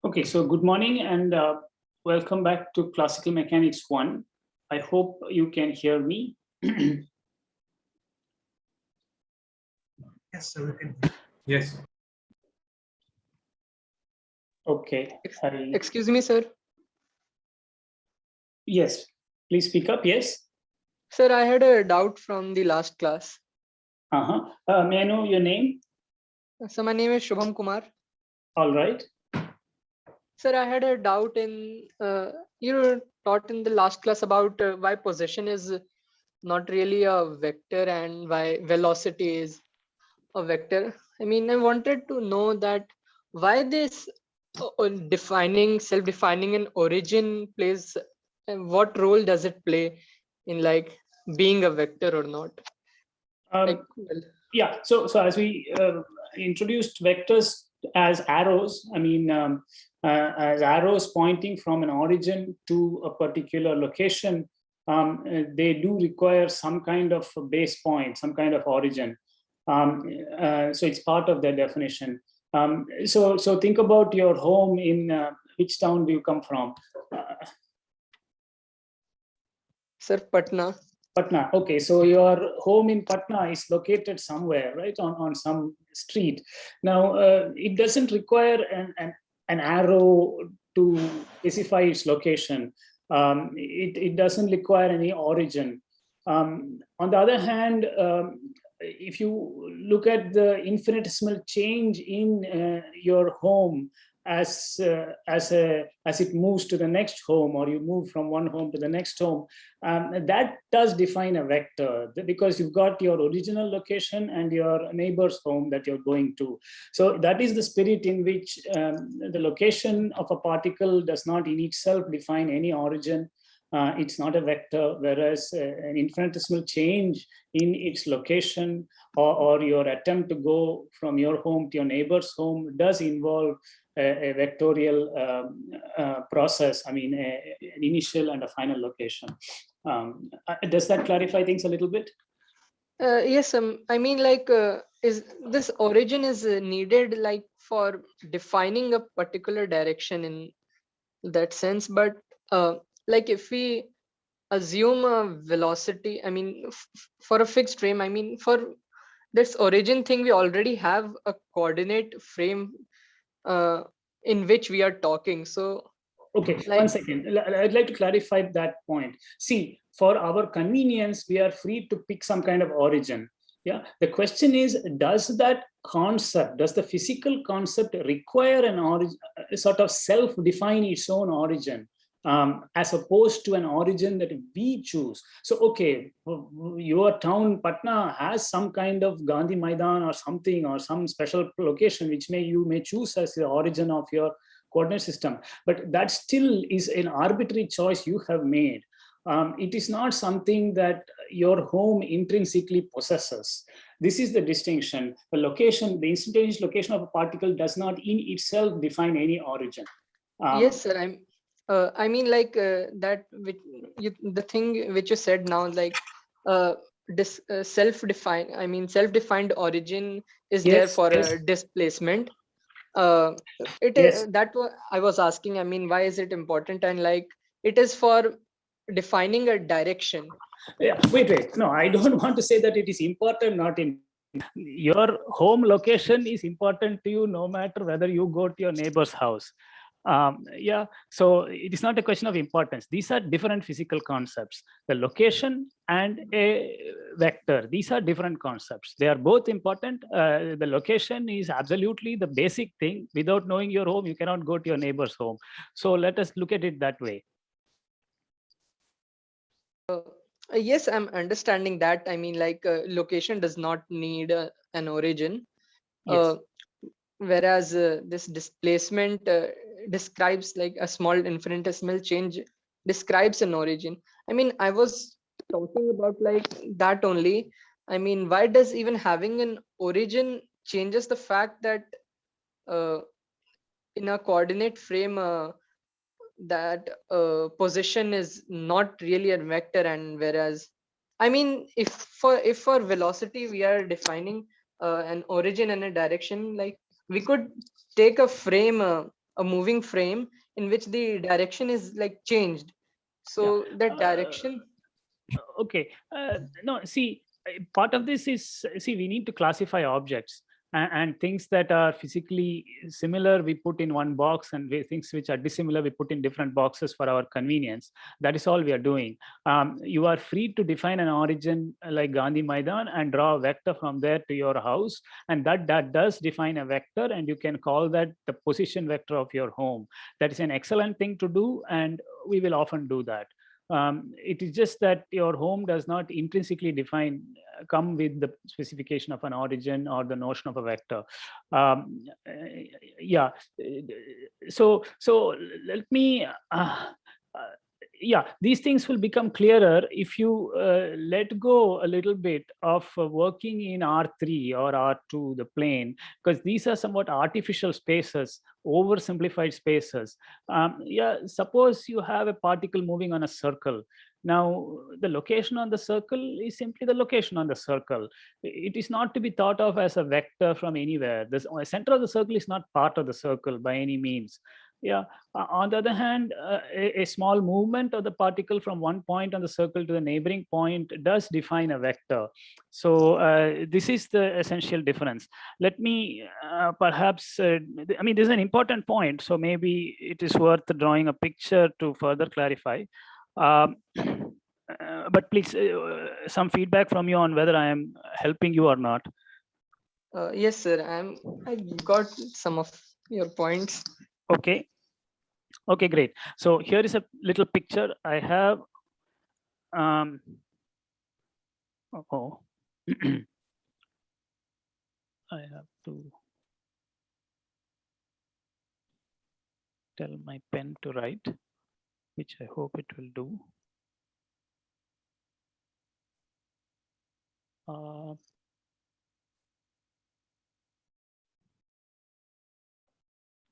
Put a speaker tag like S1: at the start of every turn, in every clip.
S1: Okay, so good morning and welcome back to Classical Mechanics 1. I hope you can hear me.
S2: Yes, sir, we can. Yes.
S1: Okay.
S3: Excuse me, sir.
S1: Yes, please speak up. Yes.
S3: Sir, I had a doubt from the last class.
S1: May I know your name?
S3: So my name is Shubham Kumar.
S1: All right.
S3: Sir, I had a doubt in you taught in the last class about why position is not really a vector and why velocity is a vector. I mean, I wanted to know that why this self-defining an origin plays, and what role does it play in like being a vector or not?
S1: Yeah. So as we introduced vectors as arrows, I mean, as arrows pointing from an origin to a particular location, they do require some kind of a base point, some kind of origin. So it's part of their definition. So think about your home in which town do you come from?
S3: Sir, Patna.
S1: Patna. Okay, so your home in Patna is located somewhere, right, on some street. Now, it doesn't require an arrow to specify its location. It doesn't require any origin. On the other hand, if you look at the infinitesimal change in your home as it moves to the next home, or you move from one home to the next home, that does define a vector, because you've got your original location and your neighbor's home that you're going to. So that is the spirit in which the location of a particle does not in itself define any origin. It's not a vector, whereas an infinitesimal change in its location, or your attempt to go from your home to your neighbor's home does involve a vectorial process. I mean, an initial and a final location. Does that clarify things a little bit?
S3: Yes, I mean, like, is this origin is needed like for defining a particular direction in that sense, but like if we assume a velocity, I mean, for a fixed frame, I mean, for this origin thing, we already have a coordinate frame uh, in which we are talking. So,
S1: okay,
S3: like,
S1: one second. I'd like to clarify that point. See, for our convenience, we are free to pick some kind of origin. Yeah. The question is, does that concept, does the physical concept require an origin, sort of self-define its own origin? As opposed to an origin that we choose. So, okay, your town, Patna, has some kind of Gandhi Maidan or something, or some special location which you may choose as the origin of your coordinate system, but that still is an arbitrary choice you have made. It is not something that your home intrinsically possesses. This is the distinction. The location, the instantaneous location of a particle does not in itself define any origin.
S3: yes, sir. I mean, like that. The thing which you said now, like, this self-defined. I mean, self-defined origin is there
S1: Yes,
S3: for
S1: yes.
S3: a displacement. Uh,
S1: Yes.
S3: that I was asking. I mean, why is it important? And like, it is for defining a direction.
S1: Yeah. Wait. No, I don't want to say that it is important, not in. Your home location is important to you no matter whether you go to your neighbor's house. Yeah, so it is not a question of importance. These are different physical concepts. The location and a vector, these are different concepts. They are both important. The location is absolutely the basic thing. Without knowing your home, you cannot go to your neighbor's home. So let us look at it that way.
S3: Yes, I'm understanding that. I mean, like, location does not need an origin.
S1: Yes.
S3: Whereas this displacement describes like a small infinitesimal change describes an origin. I mean, I was talking about like that only. I mean, why does even having an origin changes the fact that uh, in a coordinate frame that position is not really a vector, and whereas I mean, if for velocity we are defining an origin and a direction, like we could take a frame a moving frame in which the direction is like changed. So the direction.
S1: Okay. No, see, part of this is, see, we need to classify objects, and things that are physically similar we put in one box, and things which are dissimilar we put in different boxes for our convenience. That is all we are doing. You are free to define an origin like Gandhi Maidan and draw a vector from there to your house, and that does define a vector, and you can call that the position vector of your home. That is an excellent thing to do, and we will often do that. It is just that your home does not intrinsically come with the specification of an origin or the notion of a vector. Yeah. So let me. Yeah, these things will become clearer if you let go a little bit of working in R3 or R2, the plane, because these are somewhat artificial spaces, oversimplified spaces. Yeah, suppose you have a particle moving on a circle. Now, the location on the circle is simply the location on the circle. It is not to be thought of as a vector from anywhere. The center of the circle is not part of the circle by any means. Yeah. On the other hand, a small movement of the particle from one point on the circle to the neighboring point does define a vector. So this is the essential difference. Let me perhaps, I mean, this is an important point, so maybe it is worth drawing a picture to further clarify. But please, some feedback from you on whether I am helping you or not.
S3: Yes, sir. I got some of your points.
S1: Okay. Okay, great. So here is a little picture I have. I have to tell my pen to write, which I hope it will do.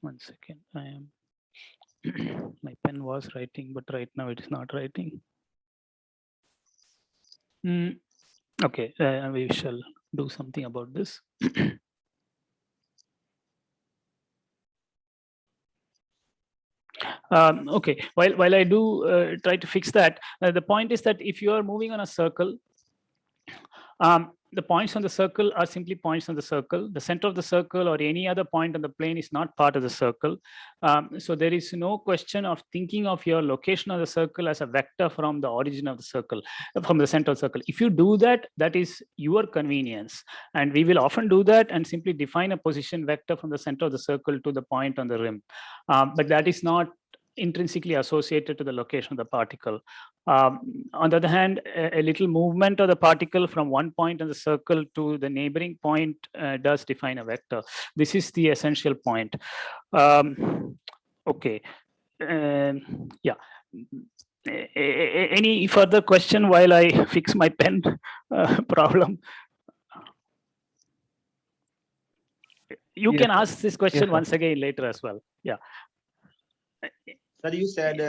S1: One second, I am. My pen was writing, but right now it is not writing. Okay, we shall do something about this. Okay, while I do try to fix that, the point is that if you are moving on a circle, the points on the circle are simply points on the circle. The center of the circle or any other point on the plane is not part of the circle. So there is no question of thinking of your location of the circle as a vector from the origin of the circle, from the center of the circle. If you do that, that is your convenience. And we will often do that and simply define a position vector from the center of the circle to the point on the rim. But that is not intrinsically associated to the location of the particle. On the other hand, a little movement of the particle from one point on the circle to the neighboring point does define a vector. This is the essential point. Okay. Yeah. Any further question while I fix my pen problem? You can ask this question once again later as well. Yeah.
S4: Sir, you said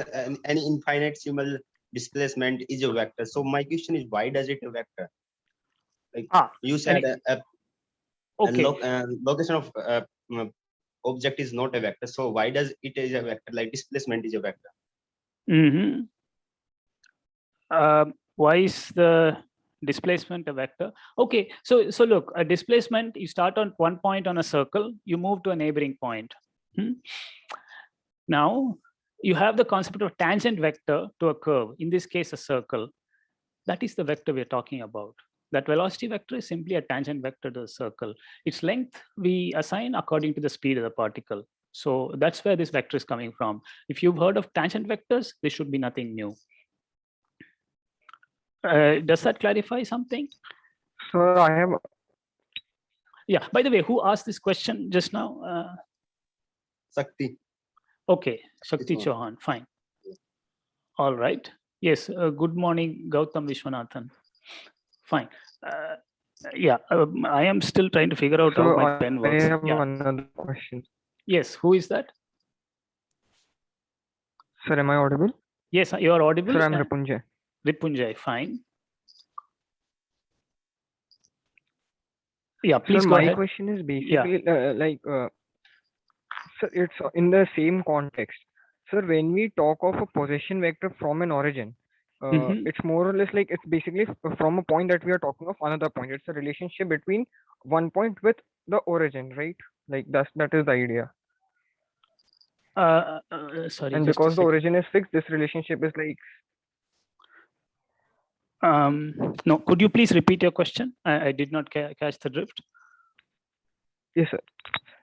S4: any infinitesimal displacement is a vector. So my question is, why does it a vector? Like you said, location of object is not a vector. So why does it is a vector? Like displacement is a vector.
S1: Why is the displacement a vector? Okay, so look, a displacement, you start on one point on a circle, you move to a neighboring point. Now, you have the concept of tangent vector to a curve, in this case, a circle. That is the vector we're talking about. That velocity vector is simply a tangent vector to the circle. Its length we assign according to the speed of the particle. So that's where this vector is coming from. If you've heard of tangent vectors, this should be nothing new. Does that clarify something?
S5: So I have.
S1: Yeah, by the way, who asked this question just now?
S4: Shakti.
S1: Okay, Shakti Chauhan, fine. All right. Yes, good morning, Gautam Vishwanathan. Fine. Yeah, I am still trying to figure out how my pen works.
S5: I have another question.
S1: Yes, who is that?
S5: Sir, am I audible?
S1: Yes, you are audible.
S5: Sir, I'm Ripunjay.
S1: Ripunjay, fine. Yeah, please
S5: sir,
S1: go
S5: my
S1: ahead.
S5: question is basically like Sir, it's in the same context. Sir, when we talk of a position vector from an origin,
S1: Mhm.
S5: it's more or less like it's basically from a point that we are talking of another point. It's a relationship between one point with the origin, right? Like that is the idea.
S1: Sorry,
S5: And
S1: just a
S5: because the
S1: second.
S5: origin is fixed, this relationship is like.
S1: No, could you please repeat your question? I did not catch the drift.
S5: Yes, sir.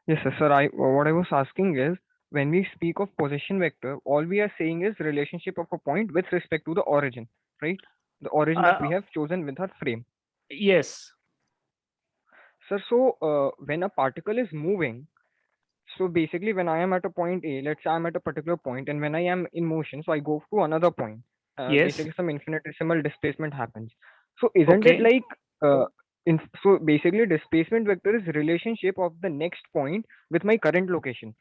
S5: Yes, sir. Sir, what I was asking is, when we speak of position vector, all we are saying is relationship of a point with respect to the origin, right? The origin that we have chosen with our frame.
S1: Yes.
S5: Sir, so when a particle is moving, so basically when I am at a point A, let's say I'm at a particular point, and when I am in motion, so I go to another point.
S1: Yes.
S5: Basically some infinitesimal displacement happens. So isn't it
S1: Okay.
S5: like so basically displacement vector is relationship of the next point with my current location.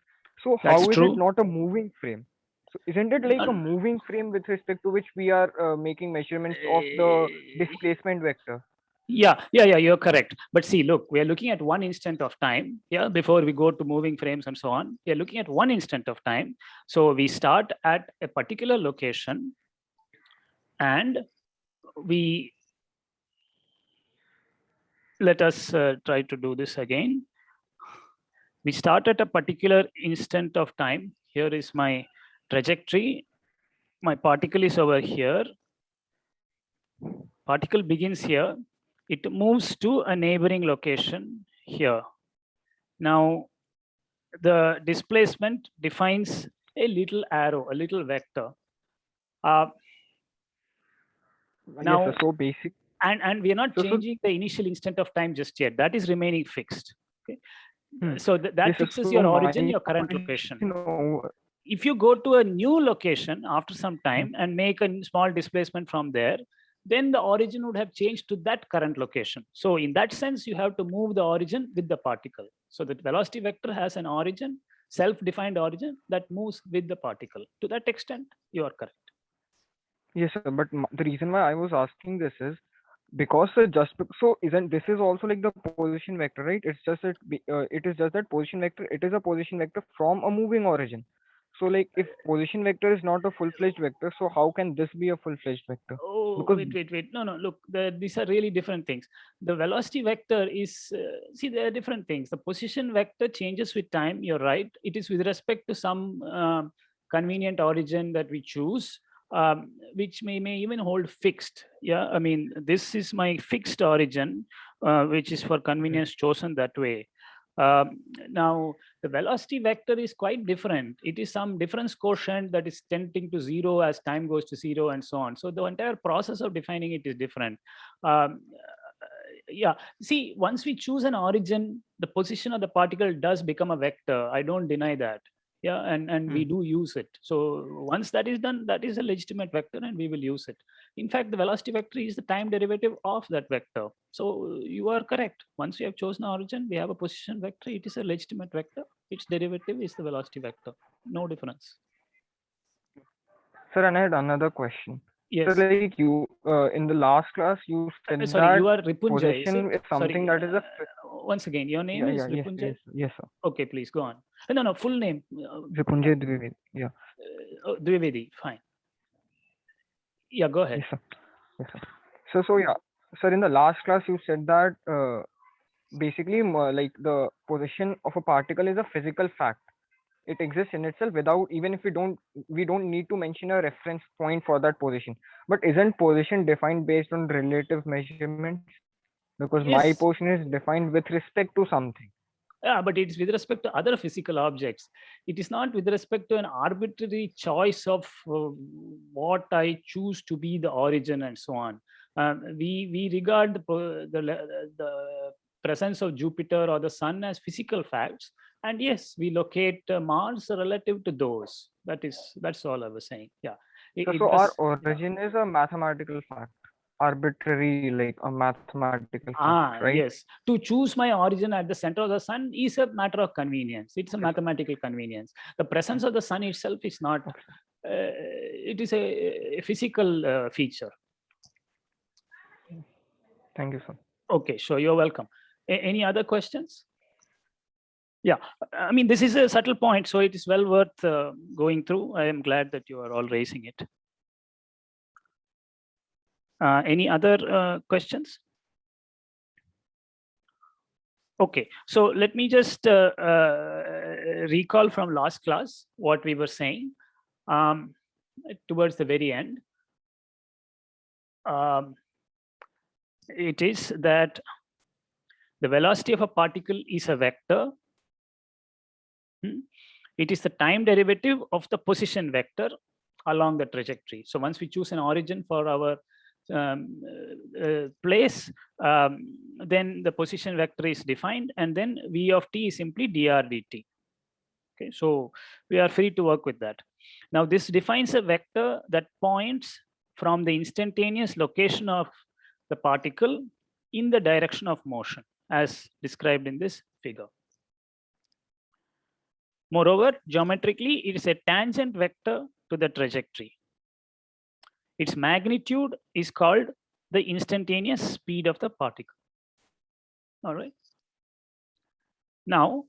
S5: So
S1: That's
S5: how is
S1: true.
S5: it not a moving frame? So isn't it like a moving frame with respect to which we are making measurements of the displacement vector?
S1: Yeah, you're correct. But see, look, we are looking at one instant of time. Yeah, before we go to moving frames and so on, we are looking at one instant of time. So we start at a particular location, and we let us try to do this again. We start at a particular instant of time. Here is my trajectory. My particle is over here. Particle begins here. It moves to a neighboring location here. Now, the displacement defines a little arrow, a little vector. Now,
S5: Yes, sir. So basic.
S1: And we are not changing the initial instant of time just yet. That is remaining fixed. Okay. So that
S5: Yes, sir.
S1: fixes
S5: So
S1: your origin,
S5: my
S1: your current location.
S5: question,
S1: If you go to a new location after some time and make a small displacement from there, then the origin would have changed to that current location. So in that sense, you have to move the origin with the particle. So the velocity vector has an origin, self-defined origin that moves with the particle. To that extent, you are correct.
S5: Yes, sir. But the reason why I was asking this is because so isn't this is also like the position vector, right? It's just that it is just that position vector. It is a position vector from a moving origin. So like if position vector is not a full-fledged vector, so how can this be a full-fledged vector?
S1: Oh,
S5: Because
S1: wait. No. Look, these are really different things. The velocity vector is, see, there are different things. The position vector changes with time. You're right. It is with respect to some convenient origin that we choose, which may even hold fixed. Yeah, I mean, this is my fixed origin, which is for convenience chosen that way. Now, the velocity vector is quite different. It is some difference quotient that is tending to zero as time goes to zero and so on. So the entire process of defining it is different. Yeah, see, once we choose an origin, the position of the particle does become a vector. I don't deny that. Yeah, and we do use it. So once that is done, that is a legitimate vector and we will use it. In fact, the velocity vector is the time derivative of that vector. So you are correct. Once we have chosen origin, we have a position vector. It is a legitimate vector. Its derivative is the velocity vector. No difference.
S5: sir, and I had another question.
S1: Yes.
S5: So like you in the last class you said
S1: Sorry,
S5: that
S1: you are Ripunjay, is
S5: position
S1: it?
S5: is something
S1: Sorry.
S5: that is a
S1: Once again, your name is
S5: yes,
S1: Ripunjay?
S5: yes, sir.
S1: Okay, please go on. No, full name.
S5: Ripunjay Dwivedi. Yeah.
S1: Dwivedi, fine. Yeah, go ahead.
S5: Yes, sir. Yes, sir. So yeah, sir, in the last class you said that basically like the position of a particle is a physical fact. It exists in itself without, even if we don't need to mention a reference point for that position. But isn't position defined based on relative measurements? Because my
S1: Yes.
S5: position is defined with respect to something.
S1: Yeah, but it's with respect to other physical objects. It is not with respect to an arbitrary choice of what I choose to be the origin and so on. We regard the presence of Jupiter or the sun as physical facts, and yes, we locate Mars relative to those. That's all I was saying. Yeah.
S5: So our origin is a mathematical fact, arbitrary, like a mathematical fact, right?
S1: Yes. To choose my origin at the center of the sun is a matter of convenience. It's a mathematical convenience. The presence of the sun itself is not, it is a physical feature.
S5: Thank you, sir.
S1: Okay, sure. You're welcome. Any other questions? Yeah, I mean, this is a subtle point, so it is well worth going through. I am glad that you are all raising it. Any other questions? Okay, so let me just recall from last class what we were saying towards the very end. It is that the velocity of a particle is a vector. It is the time derivative of the position vector along the trajectory. So once we choose an origin for our place, then the position vector is defined, and then v of t is simply dr dt. Okay, so we are free to work with that. Now this defines a vector that points from the instantaneous location of the particle in the direction of motion, as described in this figure. Moreover, geometrically, it is a tangent vector to the trajectory. Its magnitude is called the instantaneous speed of the particle. All right. Now,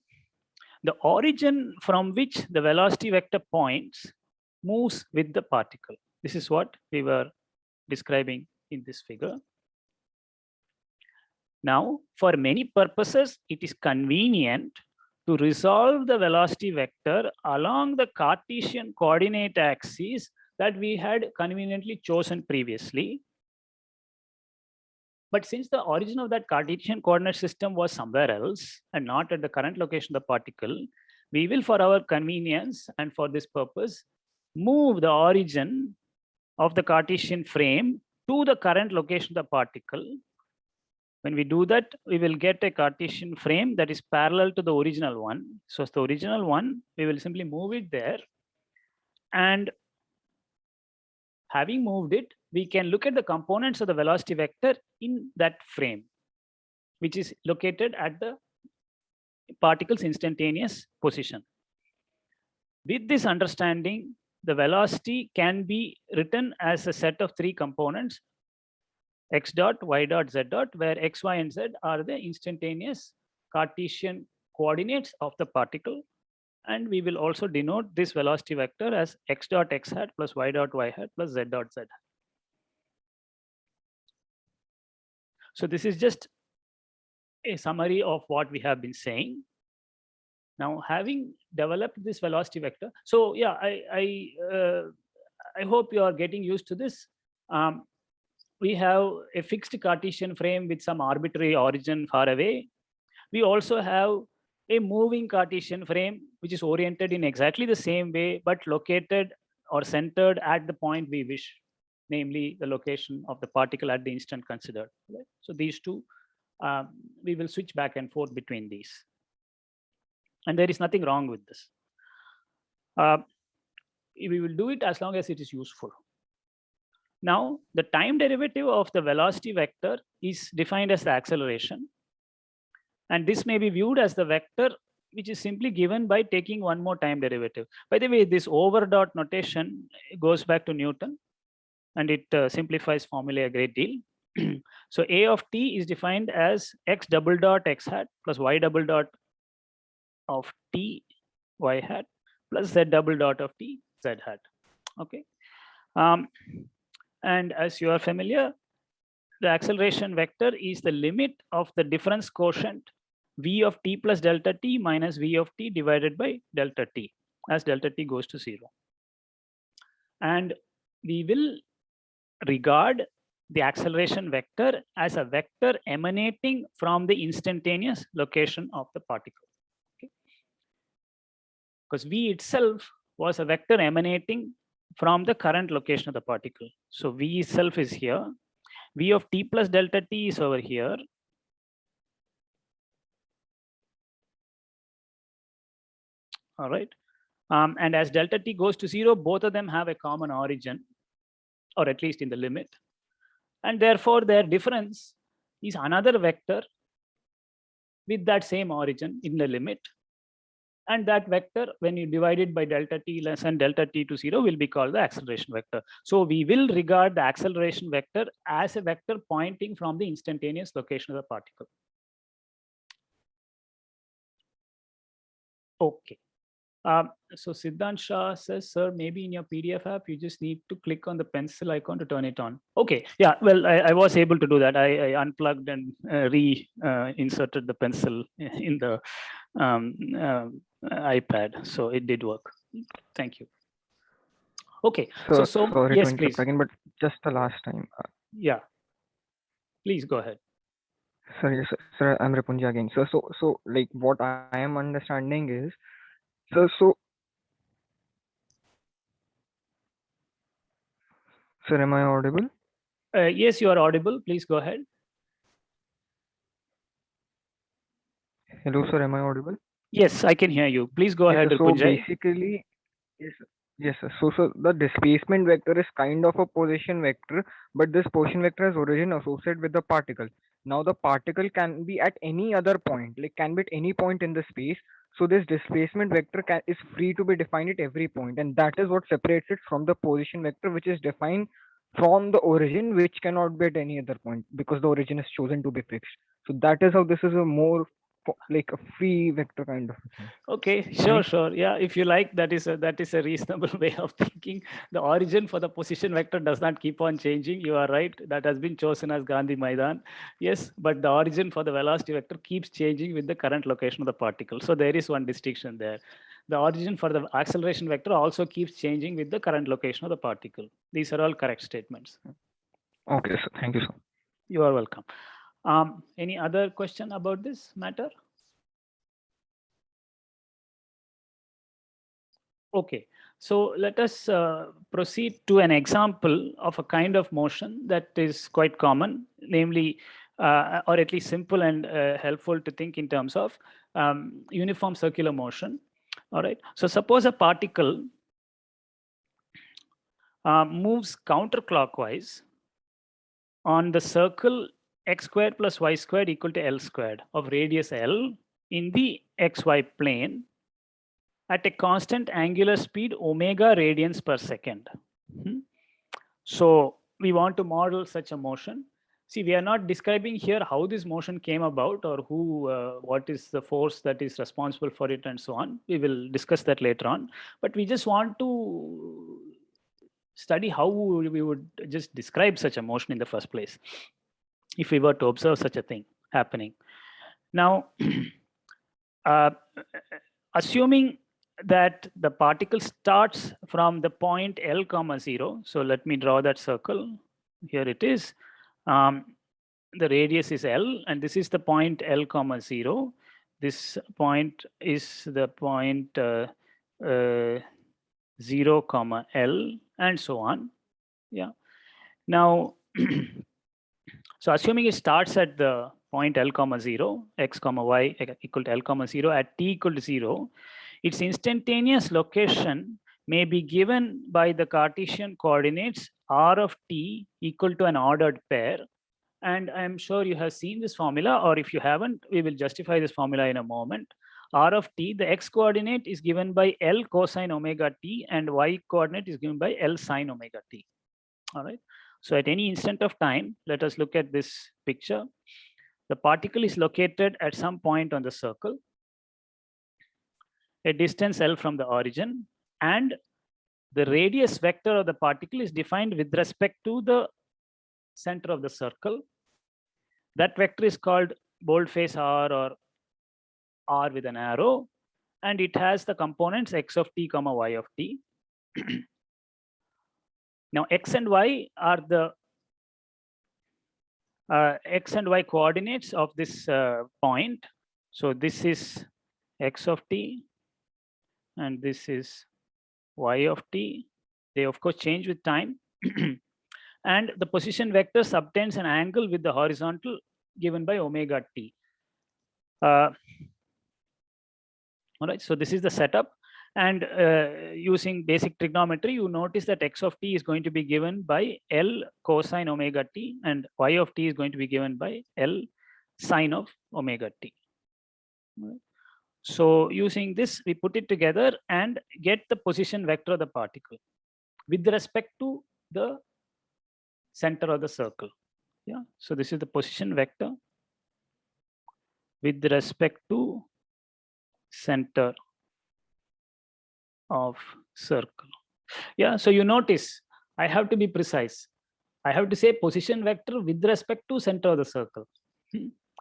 S1: the origin from which the velocity vector points moves with the particle. This is what we were describing in this figure. Now, for many purposes, it is convenient to resolve the velocity vector along the Cartesian coordinate axis that we had conveniently chosen previously. But since the origin of that Cartesian coordinate system was somewhere else and not at the current location of the particle, we will, for our convenience and for this purpose, move the origin of the Cartesian frame to the current location of the particle. When we do that, we will get a Cartesian frame that is parallel to the original one. So it's the original one, we will simply move it there. And having moved it, we can look at the components of the velocity vector in that frame, which is located at the particle's instantaneous position. With this understanding, the velocity can be written as a set of three components: x dot, y dot, z dot, where x, y, and z are the instantaneous Cartesian coordinates of the particle. And we will also denote this velocity vector as x dot x hat plus y dot y hat plus z dot z hat. So this is just a summary of what we have been saying. Now, having developed this velocity vector, so yeah, I hope you are getting used to this. We have a fixed Cartesian frame with some arbitrary origin far away. We also have a moving Cartesian frame, which is oriented in exactly the same way, but located or centered at the point we wish, namely the location of the particle at the instant considered. Right? So these two, we will switch back and forth between these. And there is nothing wrong with this. We will do it as long as it is useful. Now, the time derivative of the velocity vector is defined as the acceleration. And this may be viewed as the vector which is simply given by taking one more time derivative. By the way, this over dot notation goes back to Newton, and it simplifies formulae a great deal. So A of t is defined as x double dot x hat plus y double dot of t y hat plus z double dot of t z hat. Okay. And as you are familiar, the acceleration vector is the limit of the difference quotient v of t plus delta t minus v of t divided by delta t as delta t goes to 0. And we will regard the acceleration vector as a vector emanating from the instantaneous location of the particle. Okay. Because v itself was a vector emanating from the current location of the particle. So v itself is here. V of t plus delta t is over here. All right. And as delta t goes to 0, both of them have a common origin, or at least in the limit. And therefore, their difference is another vector with that same origin in the limit. And that vector, when you divide it by delta t less than delta t to 0, will be called the acceleration vector. So we will regard the acceleration vector as a vector pointing from the instantaneous location of the particle. Okay. So Siddhant Shah says, sir, maybe in your PDF app, you just need to click on the pencil icon to turn it on. Okay, yeah, well, I was able to do that. I unplugged and inserted the pencil in the iPad. So it did work. Thank you. Okay,
S5: So
S1: so
S5: sorry
S1: yes,
S5: to interrupt
S1: please.
S5: again, but just the last time.
S1: Yeah, please go ahead.
S5: Sorry, sir, I'm Ripunja again. So like what I am understanding is, sir, am I audible?
S1: Yes, you are audible. Please go ahead.
S5: Hello, sir, am I audible?
S1: Yes, I can hear you. Please go
S5: Yes,
S1: ahead,
S5: sir, so
S1: Ripunjay.
S5: basically, yes, sir. So the displacement vector is kind of a position vector, but this position vector has origin associated with the particle. Now the particle can be at any other point, like can be at any point in the space. So this displacement vector is free to be defined at every point, and that is what separates it from the position vector, which is defined from the origin, which cannot be at any other point because the origin is chosen to be fixed. So that is how this is a more like a free vector kind of thing.
S1: Okay, sure. Yeah, if you like, that is a reasonable way of thinking. The origin for the position vector does not keep on changing. You are right. That has been chosen as Gandhi Maidan. Yes, but the origin for the velocity vector keeps changing with the current location of the particle. So there is one distinction there. The origin for the acceleration vector also keeps changing with the current location of the particle. These are all correct statements.
S5: Okay, sir. Thank you, sir.
S1: You are welcome. Any other question about this matter? Okay, so let us proceed to an example of a kind of motion that is quite common, namely, or at least simple and helpful to think in terms of uniform circular motion. All right, so suppose a particle moves counterclockwise on the circle x squared plus y squared equal to L squared of radius L in the xy plane at a constant angular speed omega radians per second. So we want to model such a motion. See, we are not describing here how this motion came about or who, what is the force that is responsible for it and so on. We will discuss that later on. But we just want to study how we would just describe such a motion in the first place, if we were to observe such a thing happening. Now, assuming that the particle starts from the point L comma 0. So let me draw that circle. Here it is. The radius is L, and this is the point L comma 0. This point is the point 0 comma L, and so on. Yeah. Now, so assuming it starts at the point L comma 0, x comma y equal to L comma 0 at t equal to 0, its instantaneous location may be given by the Cartesian coordinates r of t equal to an ordered pair. And I'm sure you have seen this formula, or if you haven't, we will justify this formula in a moment. R of t, the x coordinate is given by L cosine omega t, and y coordinate is given by L sine omega t. All right. So at any instant of time, let us look at this picture. The particle is located at some point on the circle, a distance L from the origin, and the radius vector of the particle is defined with respect to the center of the circle. That vector is called boldface R, or R with an arrow, and it has the components x of t comma y of t. Now x and y are the x and y coordinates of this point. So this is x of t, and this is y of t. They of course change with time. And the position vector subtends an angle with the horizontal given by omega t. All right, so this is the setup. And using basic trigonometry, you notice that x of t is going to be given by L cosine omega t, and y of t is going to be given by L sine of omega t. Right. So using this, we put it together and get the position vector of the particle with respect to the center of the circle. Yeah, so this is the position vector with respect to center of circle. Yeah, so you notice I have to be precise. I have to say position vector with respect to center of the circle.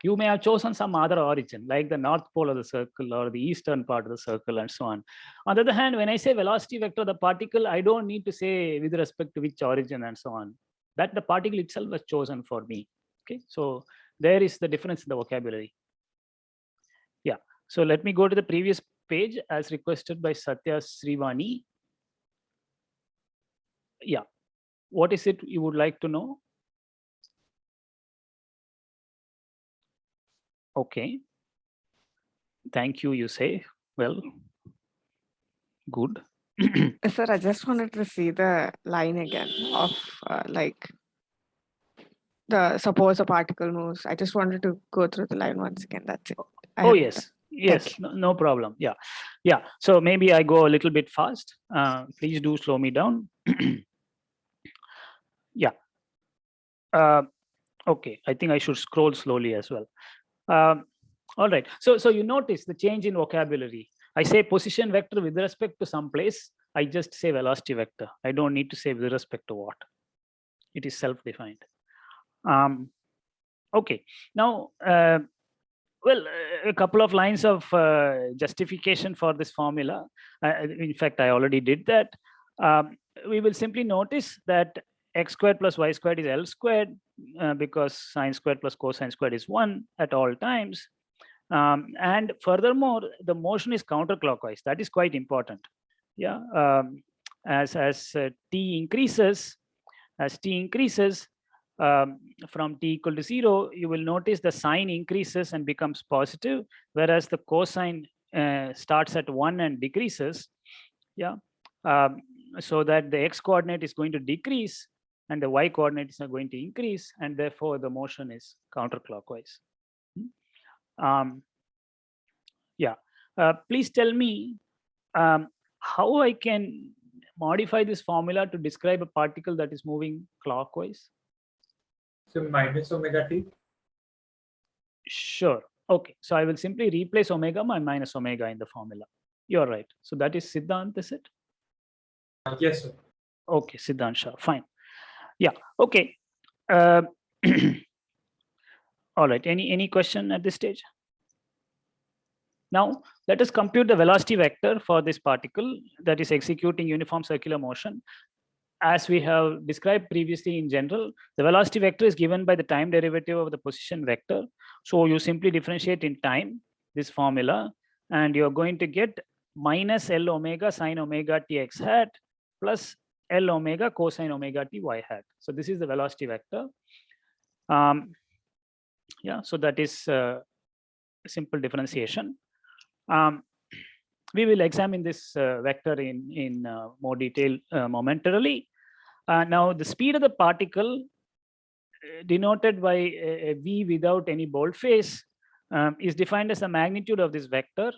S1: You may have chosen some other origin, like the north pole of the circle or the eastern part of the circle and so on. On the other hand, when I say velocity vector of the particle, I don't need to say with respect to which origin and so on. That the particle itself was chosen for me. Okay, so there is the difference in the vocabulary. Yeah, so let me go to the previous page as requested by Satya Srivani. Yeah, what is it you would like to know? Okay, thank you, you say. Well, good.
S6: Sir, I just wanted to see the line again of like suppose a particle moves. I just wanted to go through the line once again. That's it.
S1: Oh, yes. Yes, no problem. Yeah. Yeah. So maybe I go a little bit fast. Please do slow me down. Yeah. Okay. I think I should scroll slowly as well. All right. So you notice the change in vocabulary. I say position vector with respect to some place. I just say velocity vector. I don't need to say with respect to what. It is self-defined. Okay. Now, well, a couple of lines of justification for this formula. In fact, I already did that. We will simply notice that x squared plus y squared is L squared because sine squared plus cosine squared is 1 at all times. And furthermore, the motion is counterclockwise. That is quite important. Yeah, as t increases, from t equal to 0, you will notice the sine increases and becomes positive, whereas the cosine starts at 1 and decreases. Yeah, so that the x coordinate is going to decrease and the y coordinates are going to increase, and therefore the motion is counterclockwise. Yeah, please tell me how I can modify this formula to describe a particle that is moving clockwise.
S2: So minus omega t.
S1: Sure. Okay. So I will simply replace omega by minus omega in the formula. You're right. So that is Siddhant, is it?
S2: Yes, sir.
S1: Okay, Siddhant Shah. Fine. Yeah. Okay. All right. Any question at this stage? Now, let us compute the velocity vector for this particle that is executing uniform circular motion. As we have described previously in general, the velocity vector is given by the time derivative of the position vector. So you simply differentiate in time this formula, and you're going to get minus L omega sine omega t x hat plus L omega cosine omega t y hat. So this is the velocity vector. Yeah, so that is simple differentiation. We will examine this vector in more detail momentarily. Now, the speed of the particle denoted by a v without any boldface is defined as the magnitude of this vector,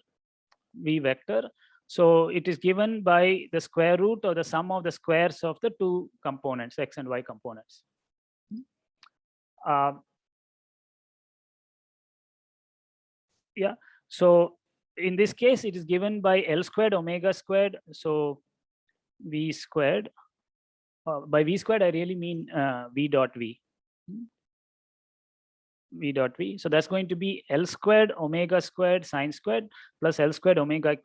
S1: v vector. So it is given by the square root or the sum of the squares of the two components, x and y components. Yeah, so in this case, it is given by L squared omega squared. So v squared. By v squared, I really mean v dot v. V dot v. So that's going to be L squared omega squared sine squared plus L squared omega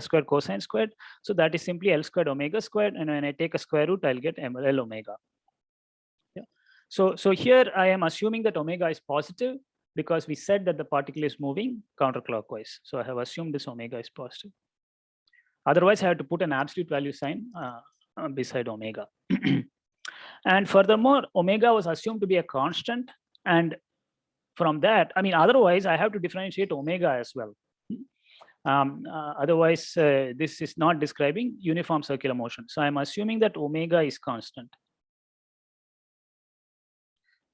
S1: squared cosine squared. So that is simply L squared omega squared. And when I take a square root, I'll get L omega. Yeah. So here I am assuming that omega is positive because we said that the particle is moving counterclockwise. So I have assumed this omega is positive. Otherwise, I have to put an absolute value sign beside omega. And furthermore, omega was assumed to be a constant. And from that, I mean, otherwise, I have to differentiate omega as well. Otherwise, this is not describing uniform circular motion. So I'm assuming that omega is constant.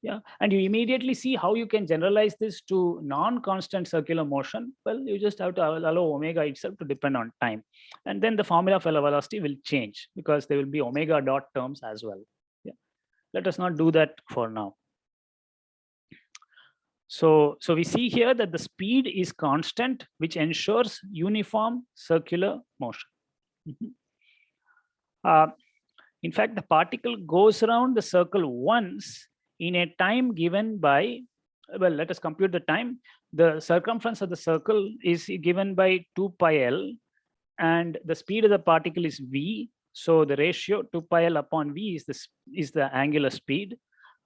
S1: Yeah, and you immediately see how you can generalize this to non-constant circular motion. Well, you just have to allow omega itself to depend on time. And then the formula for velocity will change because there will be omega dot terms as well. Yeah, let us not do that for now. So we see here that the speed is constant, which ensures uniform circular motion. In fact, the particle goes around the circle once in a time given by, well, let us compute the time. The circumference of the circle is given by 2 pi L, and the speed of the particle is v. So the ratio 2 pi L upon v is the angular speed.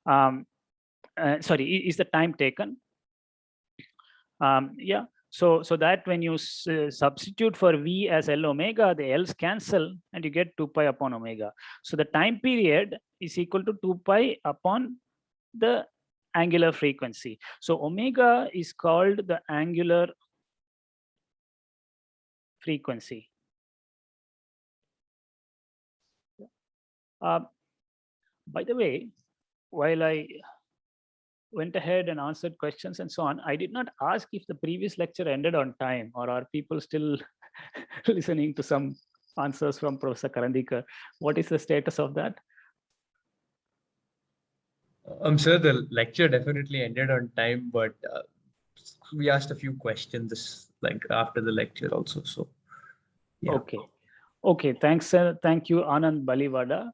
S1: Sorry, is the time taken. Yeah. So that when you substitute for v as L omega, the L's cancel and you get 2 pi upon omega. So the time period is equal to 2 pi upon the angular frequency. So omega is called the angular frequency. By the way, while I went ahead and answered questions and so on, I did not ask if the previous lecture ended on time, or are people still listening to some answers from Professor Karandikar? What is the status of that?
S7: Sir, the lecture definitely ended on time, but we asked a few questions like after the lecture also. So, yeah.
S1: Okay. Thanks, sir. Thank you, Anand Balivada.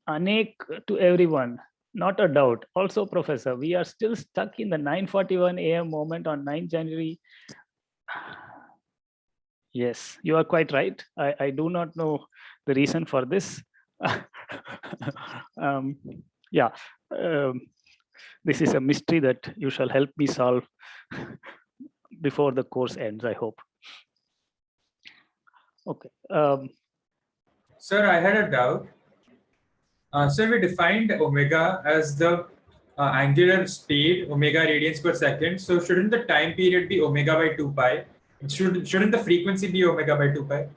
S1: Anek to everyone, not a doubt. Also, Professor, we are still stuck in the 9:41 a.m. moment on 9 January. Yes, you are quite right. I do not know the reason for this. This is a mystery that you shall help me solve before the course ends, I hope. Okay.
S2: Sir, I had a doubt. So we defined omega as the angular speed, omega radians per second. So shouldn't the time period be omega by 2 pi? Shouldn't the frequency be omega by 2 pi?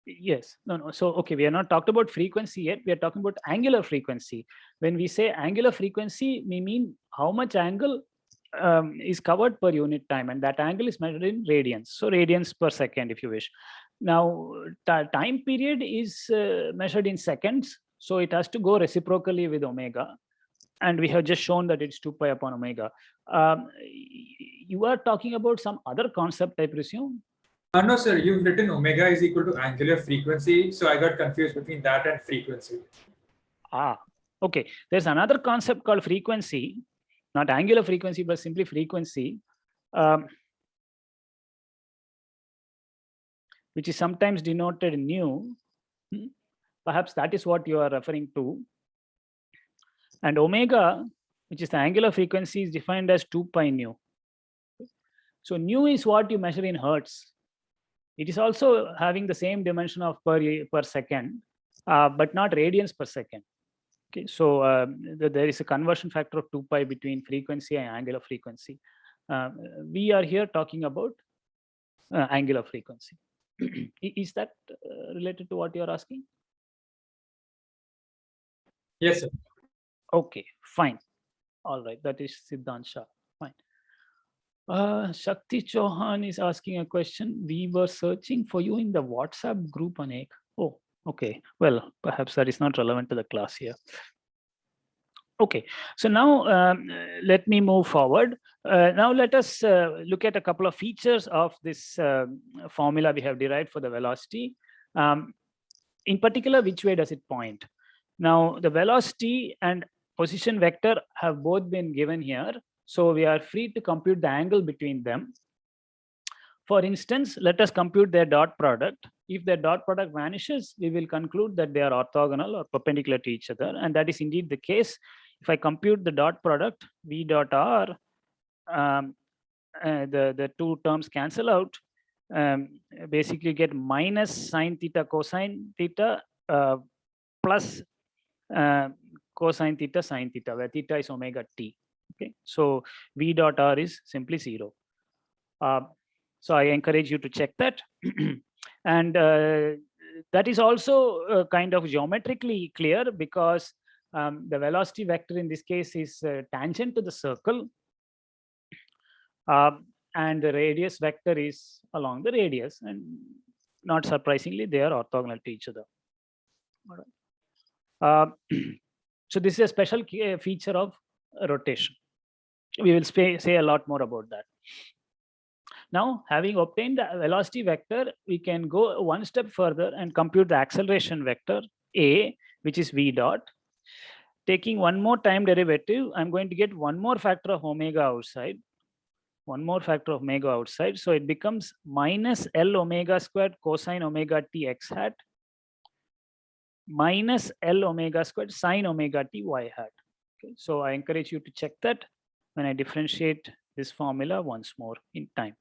S1: Yes. No. So, okay, we are not talked about frequency yet. We are talking about angular frequency. When we say angular frequency, we mean how much angle is covered per unit time, and that angle is measured in radians. So radians per second, if you wish. Now, time period is measured in seconds. So it has to go reciprocally with omega. And we have just shown that it's 2 pi upon omega. You are talking about some other concept, I presume?
S2: No, sir, you've written omega is equal to angular frequency. So I got confused between that and frequency.
S1: Okay. There's another concept called frequency, not angular frequency, but simply frequency, which is sometimes denoted nu. Perhaps that is what you are referring to. And omega, which is the angular frequency, is defined as 2 pi nu. So nu is what you measure in hertz. It is also having the same dimension of per second, but not radians per second. Okay, so there is a conversion factor of 2 pi between frequency and angular frequency. We are here talking about angular frequency. Is that related to what you are asking?
S2: Yes, sir.
S1: Okay, fine. All right, that is Siddhant Shah. Fine. Shakti Chauhan is asking a question. We were searching for you in the WhatsApp group, Anek. Oh, okay. Well, perhaps that is not relevant to the class here. Okay, so now let me move forward. Now let us look at a couple of features of this formula we have derived for the velocity. In particular, which way does it point? Now, the velocity and position vector have both been given here. So we are free to compute the angle between them. For instance, let us compute their dot product. If their dot product vanishes, we will conclude that they are orthogonal or perpendicular to each other. And that is indeed the case. If I compute the dot product, V dot R, the two terms cancel out. Basically get minus sine theta cosine theta plus cosine theta sine theta, where theta is omega t. Okay, so V dot R is simply 0. So I encourage you to check that. And that is also kind of geometrically clear, because the velocity vector in this case is tangent to the circle. And the radius vector is along the radius, and not surprisingly, they are orthogonal to each other. All right. So this is a special feature of rotation. We will say a lot more about that. Now, having obtained the velocity vector, we can go one step further and compute the acceleration vector A, which is v dot. Taking one more time derivative, I'm going to get one more factor of omega outside. One more factor of omega outside. So it becomes minus L omega squared cosine omega t x hat minus L omega squared sine omega t y hat. Okay, so I encourage you to check that when I differentiate this formula once more in time.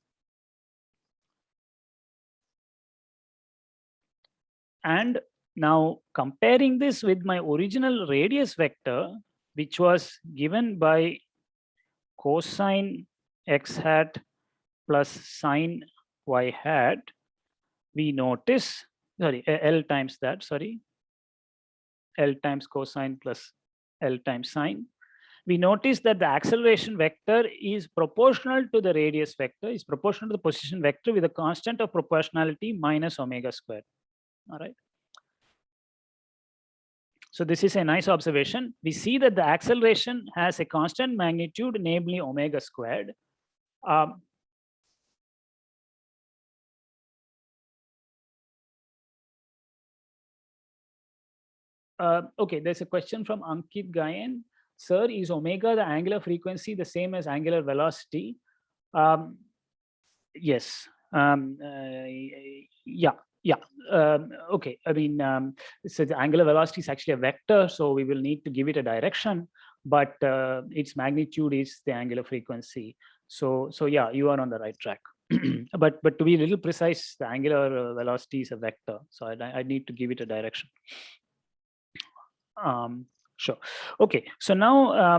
S1: And now comparing this with my original radius vector, which was given by cosine x hat plus sine y hat, we notice, sorry, L times that, sorry, L times cosine plus L times sine. We notice that the acceleration vector is proportional to the radius vector, is proportional to the position vector with a constant of proportionality minus omega squared. All right. So this is a nice observation. We see that the acceleration has a constant magnitude, namely omega squared. Okay, there's a question from Ankit Gayan. Sir, is omega the angular frequency the same as angular velocity? Yes. Yeah. Okay. I mean, so the angular velocity is actually a vector, so we will need to give it a direction, but its magnitude is the angular frequency. So yeah, you are on the right track. but to be a little precise, the angular velocity is a vector, so I need to give it a direction. Sure. Okay. So now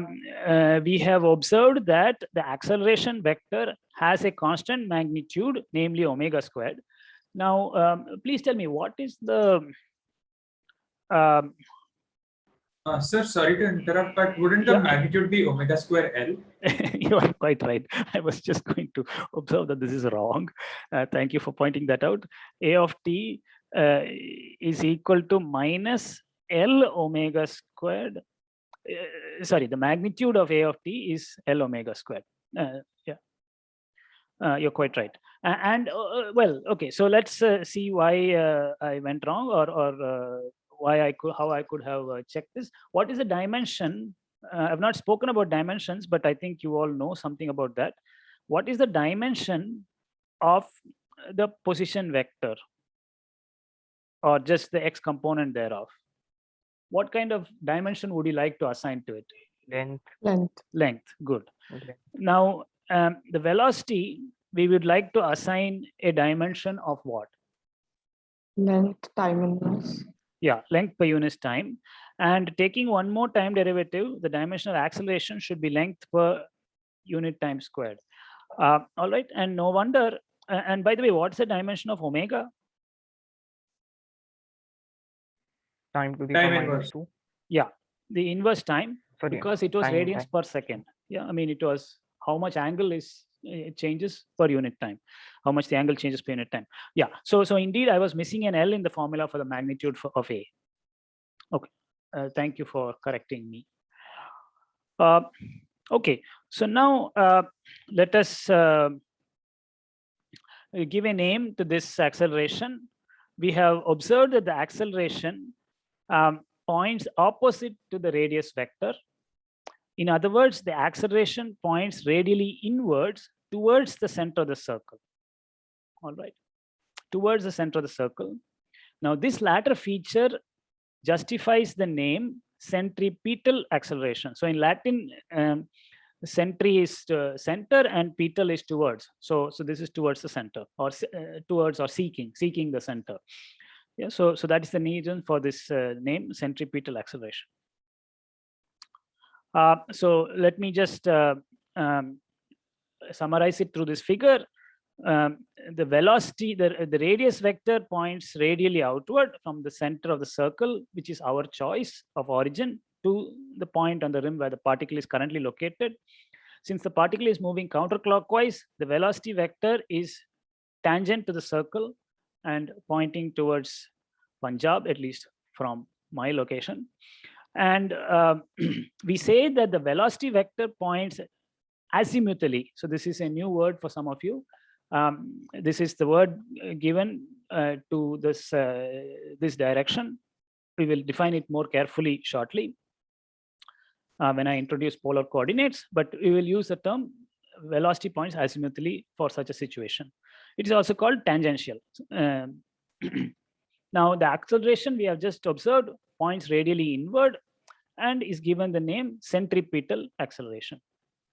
S1: we have observed that the acceleration vector has a constant magnitude, namely omega squared. Now, please tell me, what is the
S2: sir, sorry to interrupt, but wouldn't the magnitude be omega square L?
S1: You are quite right. I was just going to observe that this is wrong. Thank you for pointing that out. A of t is equal to minus L omega squared. Sorry, the magnitude of A of t is L omega squared. Yeah. You're quite right. And well, okay, so let's see why I went wrong, or how I could have checked this. What is the dimension? I've not spoken about dimensions, but I think you all know something about that. What is the dimension of the position vector, or just the x component thereof? What kind of dimension would you like to assign to it? Length. Good.
S5: Okay.
S1: Now, the velocity, we would like to assign a dimension of what?
S6: Length time inverse.
S1: Yeah, length per unit time. And taking one more time derivative, the dimension of acceleration should be length per unit time squared. All right, and no wonder. And by the way, what's the dimension of omega?
S5: Time to the
S2: Time
S5: power
S2: inverse.
S5: -2.
S1: Yeah, the inverse time,
S5: Sorry,
S1: because it was
S5: time,
S1: radians
S5: time.
S1: per second. Yeah, I mean, it was how much angle is it changes per unit time, how much the angle changes per unit time. Yeah, so indeed I was missing an L in the formula for the magnitude of A. Okay, thank you for correcting me. Okay, so now let us give a name to this acceleration. We have observed that the acceleration points opposite to the radius vector. In other words, the acceleration points radially inwards towards the center of the circle. All right, towards the center of the circle. Now, this latter feature justifies the name centripetal acceleration. So in Latin, centri is center and petal is towards. So this is towards the center, or towards, or seeking the center. Yeah, so that is the reason for this name, centripetal acceleration. So let me just summarize it through this figure. The velocity, the radius vector points radially outward from the center of the circle, which is our choice of origin, to the point on the rim where the particle is currently located. Since the particle is moving counterclockwise, the velocity vector is tangent to the circle and pointing towards Punjab, at least from my location. And we say that the velocity vector points azimuthally. So this is a new word for some of you. This is the word given to this this direction. We will define it more carefully shortly when I introduce polar coordinates, but we will use the term velocity points azimuthally for such a situation. It is also called tangential. Now the acceleration we have just observed points radially inward and is given the name centripetal acceleration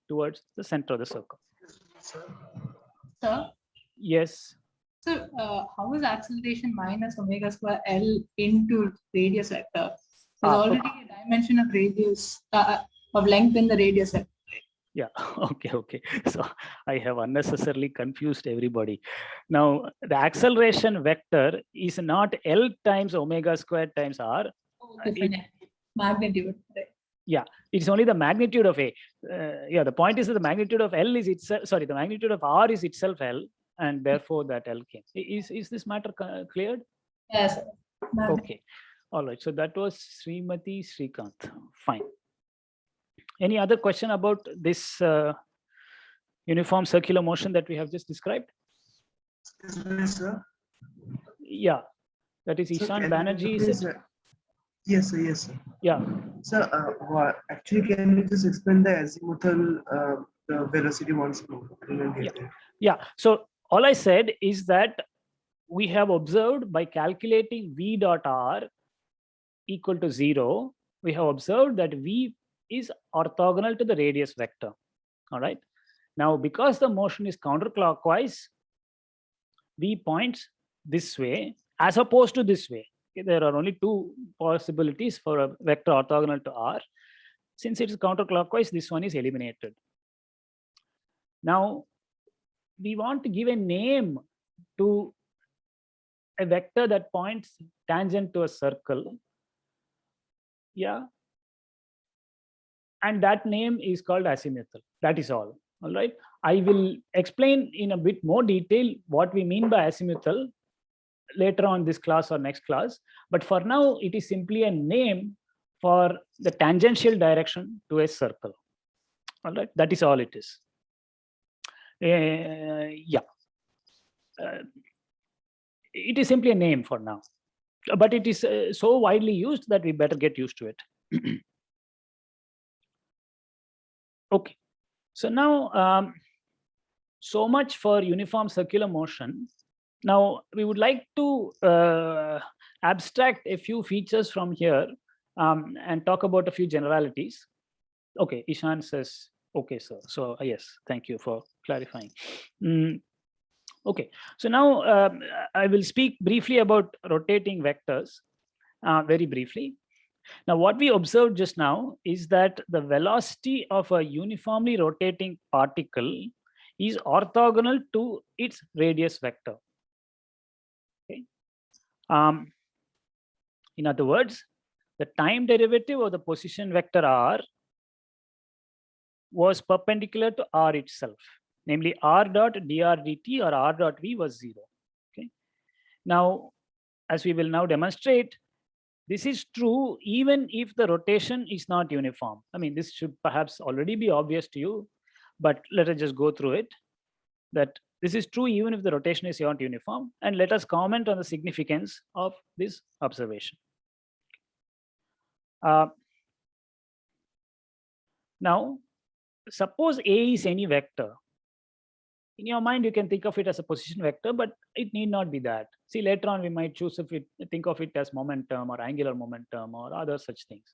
S1: towards the center of the circle.
S8: Sir,
S1: Yes.
S8: so how is acceleration minus omega square L into radius vector? There's already a dimension of radius of length in the radius vector.
S1: Yeah, okay. So I have unnecessarily confused everybody. Now, the acceleration vector is not L times omega squared times R.
S8: Okay, fine. Magnitude. Right.
S1: Yeah, it's only the magnitude of A. Yeah, the point is that the magnitude of L is itself, sorry, the magnitude of R is itself L, and therefore that L came. Is this matter cleared?
S8: Yes.
S1: Okay. All right. So that was Srimati Srikanth. Fine. Any other question about this uniform circular motion that we have just described?
S9: Excuse me, sir.
S1: Yeah, that is
S9: Sir,
S1: Ishan
S9: can
S1: Banerjee.
S9: you
S1: Is
S9: please,
S1: it?
S9: Yes, sir. Yes, sir.
S1: Yeah.
S9: Sir, actually, can you just explain the azimuthal the velocity once more? I didn't get it.
S1: Yeah. So all I said is that we have observed by calculating v dot r equal to 0, we have observed that v is orthogonal to the radius vector. All right. Now, because the motion is counterclockwise, v points this way as opposed to this way. Okay, there are only two possibilities for a vector orthogonal to r. Since it is counterclockwise, this one is eliminated. Now, we want to give a name to a vector that points tangent to a circle. Yeah. And that name is called azimuthal. That is all. All right. I will explain in a bit more detail what we mean by azimuthal later on this class or next class. But for now, it is simply a name for the tangential direction to a circle. All right. That is all it is. Yeah. It is simply a name for now. But it is so widely used that we better get used to it. Okay, so now so much for uniform circular motion. Now we would like to abstract a few features from here and talk about a few generalities. Okay, Ishan says, okay, sir. So yes, thank you for clarifying. Okay, so now I will speak briefly about rotating vectors, very briefly. Now, what we observed just now is that the velocity of a uniformly rotating particle is orthogonal to its radius vector. Okay. In other words, the time derivative of the position vector r was perpendicular to r itself, namely r dot dr dt or r dot v was 0. Okay. Now, as we will now demonstrate, this is true even if the rotation is not uniform. I mean, this should perhaps already be obvious to you, but let us just go through it. That this is true even if the rotation is not uniform, and let us comment on the significance of this observation. Now, suppose A is any vector. In your mind, you can think of it as a position vector, but it need not be that. See, later on, we might choose if we think of it as momentum or angular momentum or other such things.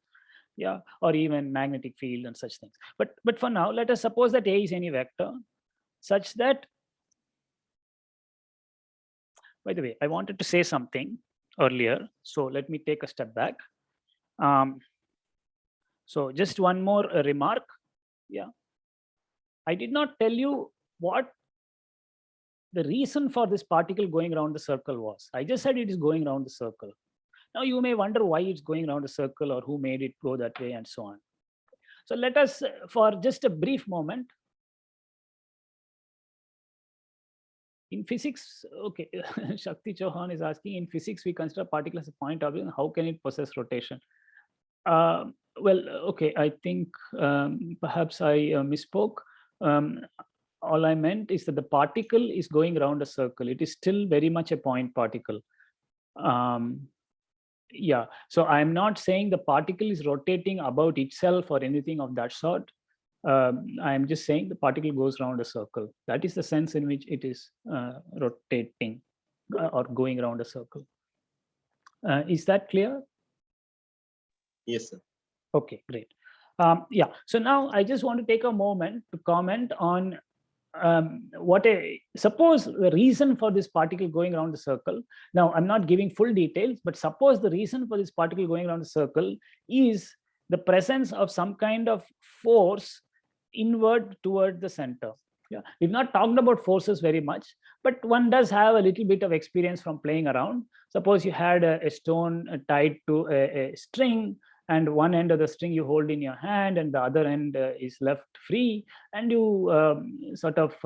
S1: Yeah, or even magnetic field and such things. But for now, let us suppose that A is any vector such that, by the way, I wanted to say something earlier. So let me take a step back. So just one more remark. Yeah. I did not tell you what the reason for this particle going around the circle was. I just said it is going around the circle. Now you may wonder why it's going around the circle or who made it go that way and so on. So let us, for just a brief moment, in physics, okay, Shakti Chauhan is asking, in physics, we consider a particle as a point object, and how can it possess rotation? Well, okay, I think perhaps I misspoke. All I meant is that the particle is going around a circle. It is still very much a point particle. Yeah, so I'm not saying the particle is rotating about itself or anything of that sort. I'm just saying the particle goes around a circle. That is the sense in which it is rotating or going around a circle. Is that clear?
S4: Yes, sir.
S1: Okay, great. Yeah, so now I just want to take a moment to comment on suppose the reason for this particle going around the circle. Now, I'm not giving full details, but suppose the reason for this particle going around the circle is the presence of some kind of force inward toward the center. Yeah, we've not talked about forces very much, but one does have a little bit of experience from playing around. Suppose you had a stone tied to a string, and one end of the string you hold in your hand and the other end is left free, and you sort of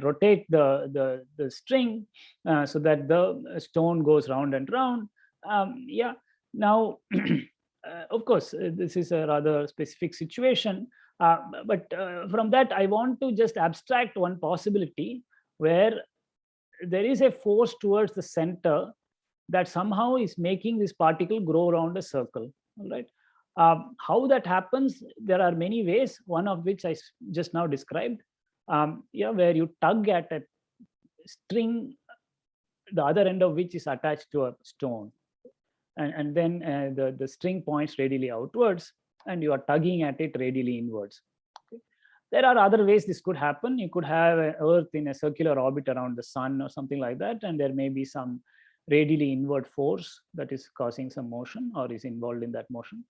S1: rotate the string so that the stone goes round and round. Yeah, now of course this is a rather specific situation, but from that I want to just abstract one possibility where there is a force towards the center that somehow is making this particle grow around a circle. All right. How that happens, there are many ways, one of which I just now described, yeah, where you tug at a string, the other end of which is attached to a stone. And then the string points radially outwards, and you are tugging at it radially inwards. Okay. There are other ways this could happen. You could have Earth in a circular orbit around the sun or something like that, and there may be some radially inward force that is causing some motion or is involved in that motion.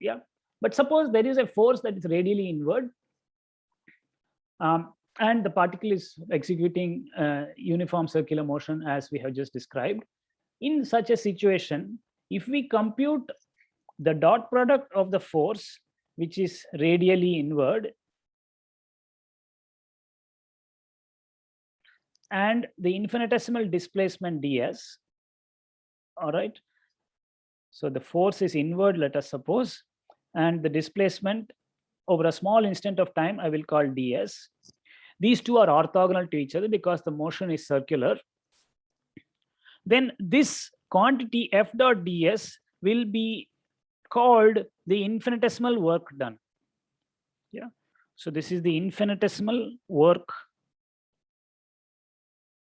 S1: Yeah, but suppose there is a force that is radially inward, and the particle is executing uniform circular motion as we have just described. In such a situation, if we compute the dot product of the force, which is radially inward, and the infinitesimal displacement ds, all right. So the force is inward, let us suppose, and the displacement over a small instant of time I will call ds. These two are orthogonal to each other because the motion is circular. Then this quantity f dot ds will be called the infinitesimal work done. Yeah. So this is the infinitesimal work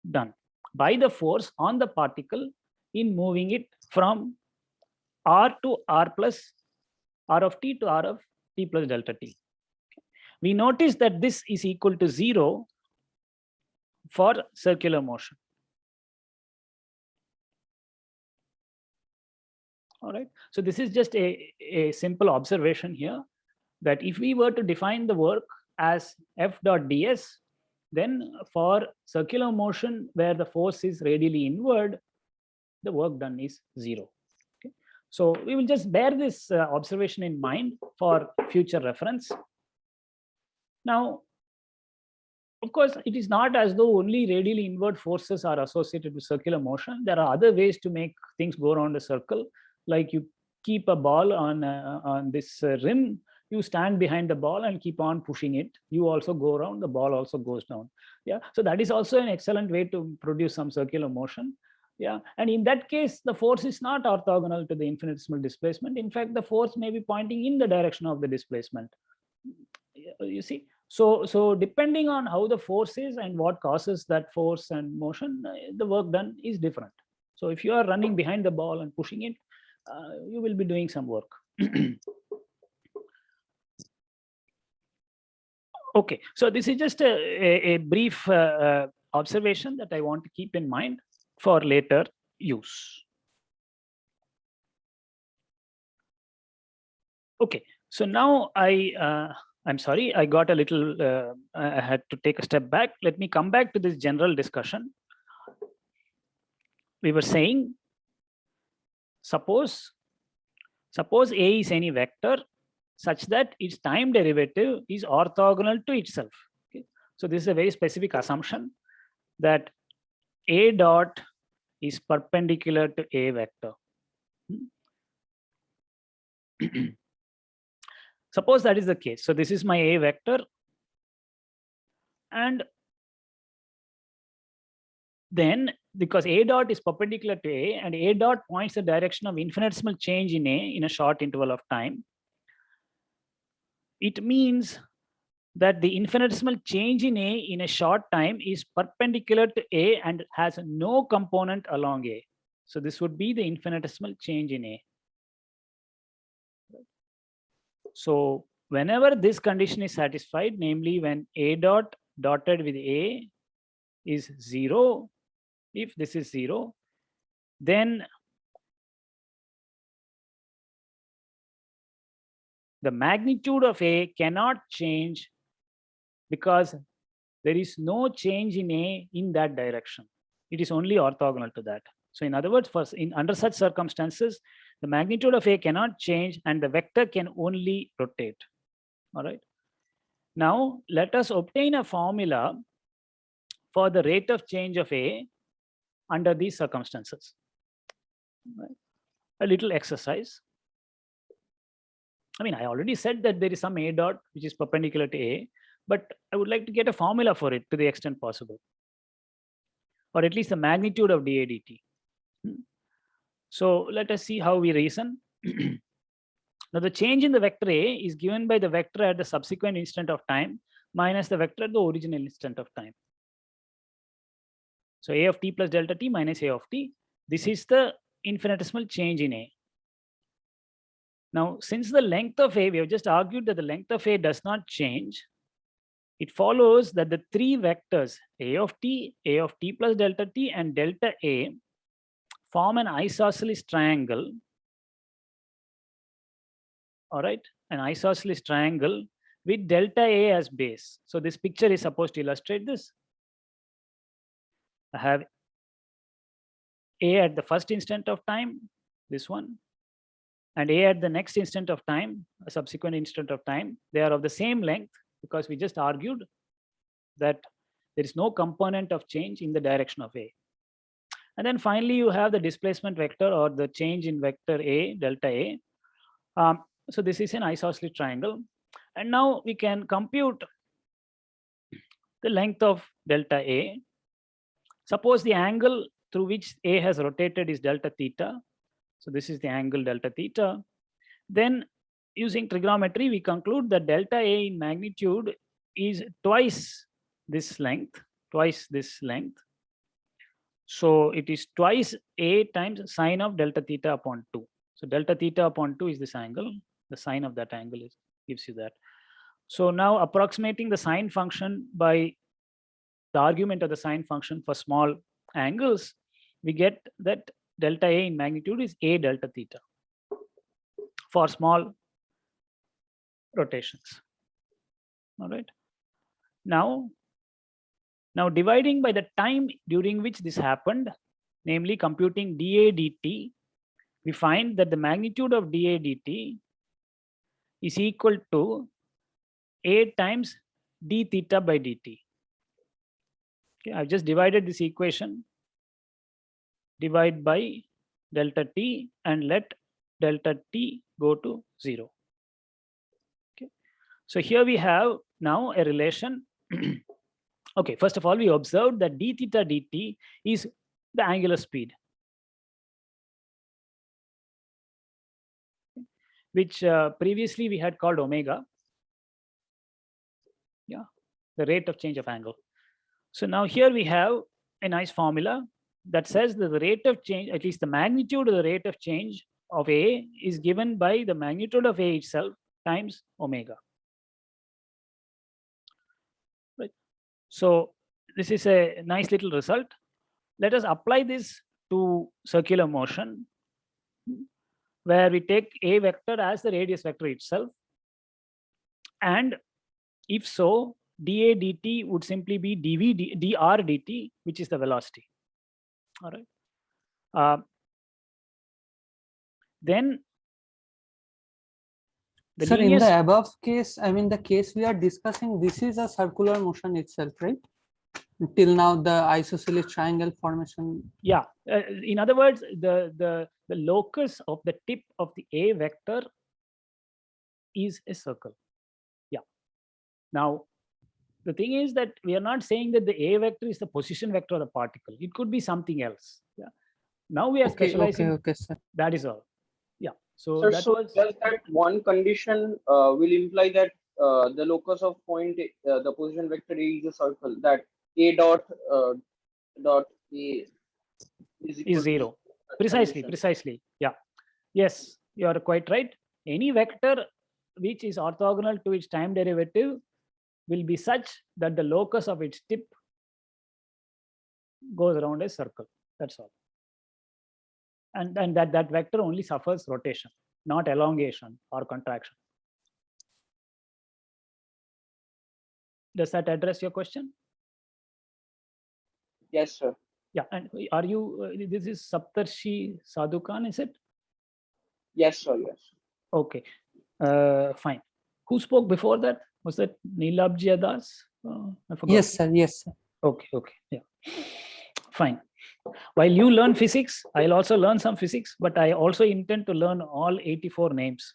S1: done by the force on the particle in moving it from r to r plus r of t to r of t plus delta t. We notice that this is equal to 0 for circular motion. All right. So this is just a simple observation here, that if we were to define the work as f dot ds, then for circular motion where the force is radially inward, the work done is 0. Okay. So we will just bear this observation in mind for future reference. Now, of course, it is not as though only radially inward forces are associated with circular motion. There are other ways to make things go around a circle, like you keep a ball on this rim, you stand behind the ball and keep on pushing it. You also go around, the ball also goes down. Yeah, so that is also an excellent way to produce some circular motion. Yeah, and in that case, the force is not orthogonal to the infinitesimal displacement. In fact, the force may be pointing in the direction of the displacement. You see, so depending on how the force is and what causes that force and motion, the work done is different. So if you are running behind the ball and pushing it, you will be doing some work. Okay, so this is just a brief observation that I want to keep in mind for later use. Okay, so now I'm sorry, I got a little, I had to take a step back. Let me come back to this general discussion. We were saying, suppose A is any vector such that its time derivative is orthogonal to itself. Okay? So this is a very specific assumption that A dot is perpendicular to A vector. Suppose that is the case. So this is my A vector. And then because A dot is perpendicular to A and A dot points the direction of infinitesimal change in A in a short interval of time, it means that the infinitesimal change in A in a short time is perpendicular to A and has no component along A. So this would be the infinitesimal change in A. So whenever this condition is satisfied, namely when A dot dotted with A is 0, if this is 0, then the magnitude of A cannot change because there is no change in A in that direction. It is only orthogonal to that. So in other words, under such circumstances, the magnitude of A cannot change and the vector can only rotate. All right. Now let us obtain a formula for the rate of change of A under these circumstances. Right. A little exercise. I mean, I already said that there is some A dot which is perpendicular to A, but I would like to get a formula for it to the extent possible, or at least the magnitude of dA dt. So let us see how we reason. Now the change in the vector A is given by the vector at the subsequent instant of time minus the vector at the original instant of time. So A of t plus delta t minus A of t. This is the infinitesimal change in A. Now, since the length of A, we have just argued that the length of A does not change, it follows that the three vectors A of t plus delta t, and delta A form an isosceles triangle. All right, an isosceles triangle with delta A as base. So this picture is supposed to illustrate this. I have A at the first instant of time, this one, and A at the next instant of time, a subsequent instant of time. They are of the same length because we just argued that there is no component of change in the direction of A. And then finally, you have the displacement vector or the change in vector A, delta A. So this is an isosceles triangle. And now we can compute the length of delta A. Suppose the angle through which A has rotated is delta theta. So this is the angle delta theta. Then using trigonometry, we conclude that delta A in magnitude is twice this length, So it is twice A times sine of delta theta upon 2. So delta theta upon 2 is this angle. The sine of that angle gives you that. So now approximating the sine function by the argument of the sine function for small angles, we get that delta A in magnitude is A delta theta for small rotations. All right. Now dividing by the time during which this happened, namely computing dA dt, we find that the magnitude of dA dt is equal to A times d theta by dt. Okay, I've just divided this equation, divide by delta t and let delta t go to 0. Okay, so here we have now a relation. Okay, first of all, we observed that d theta dt is the angular speed, which previously we had called omega. Yeah, the rate of change of angle. So now here we have a nice formula that says that the rate of change, at least the magnitude of the rate of change of A, is given by the magnitude of A itself times omega. Right. So this is a nice little result. Let us apply this to circular motion, where we take A vector as the radius vector itself. And if so, dA dt would simply be dr dt, which is the velocity. All right. Then the
S10: Sir, in the above case, I mean the case we are discussing, this is a circular motion itself, right? Till now, the isosceles triangle formation.
S1: Yeah. In other words, the locus of the tip of the A vector is a circle. Yeah. Now, the thing is that we are not saying that the A vector is the position vector of the particle. It could be something else. Yeah. Now we are specializing.
S10: Okay, sir.
S1: That is all. Yeah. So
S11: Sir,
S1: that
S11: so
S1: was.
S11: does that one condition will imply that the locus of point, the position vector A is a circle, that A dot A is equal
S1: Is
S11: to
S1: 0.
S11: that
S1: Precisely,
S11: condition?
S1: precisely. Yeah. Yes, you are quite right. Any vector which is orthogonal to its time derivative will be such that the locus of its tip goes around a circle. That's all. And that vector only suffers rotation, not elongation or contraction. Does that address your question?
S11: Yes, sir.
S1: Yeah. And are you, this is Saptarshi Sadhu Khan, is it?
S11: Yes, sir. Yes.
S1: Okay. Fine. Who spoke before that? Was that Neelabji Das? I forgot.
S10: Yes, sir. Yes, sir.
S1: Okay. Okay. Yeah. Fine. While you learn physics, I'll also learn some physics, but I also intend to learn all 84 names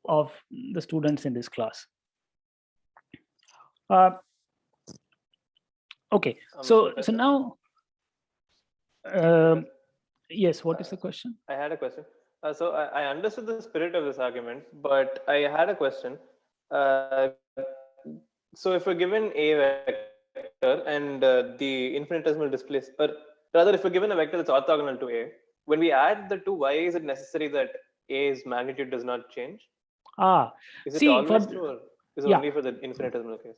S1: of the students in this class. Okay. So now, yes, what is the question?
S12: I had a question. So I understood the spirit of this argument, but I had a question. So if we're given a vector and the infinitesimal displace, or rather if we're given a vector that's orthogonal to A, when we add the two, why is it necessary that A's magnitude does not change? Is it
S1: See,
S12: always true, or is it
S1: yeah.
S12: only for the infinitesimal case?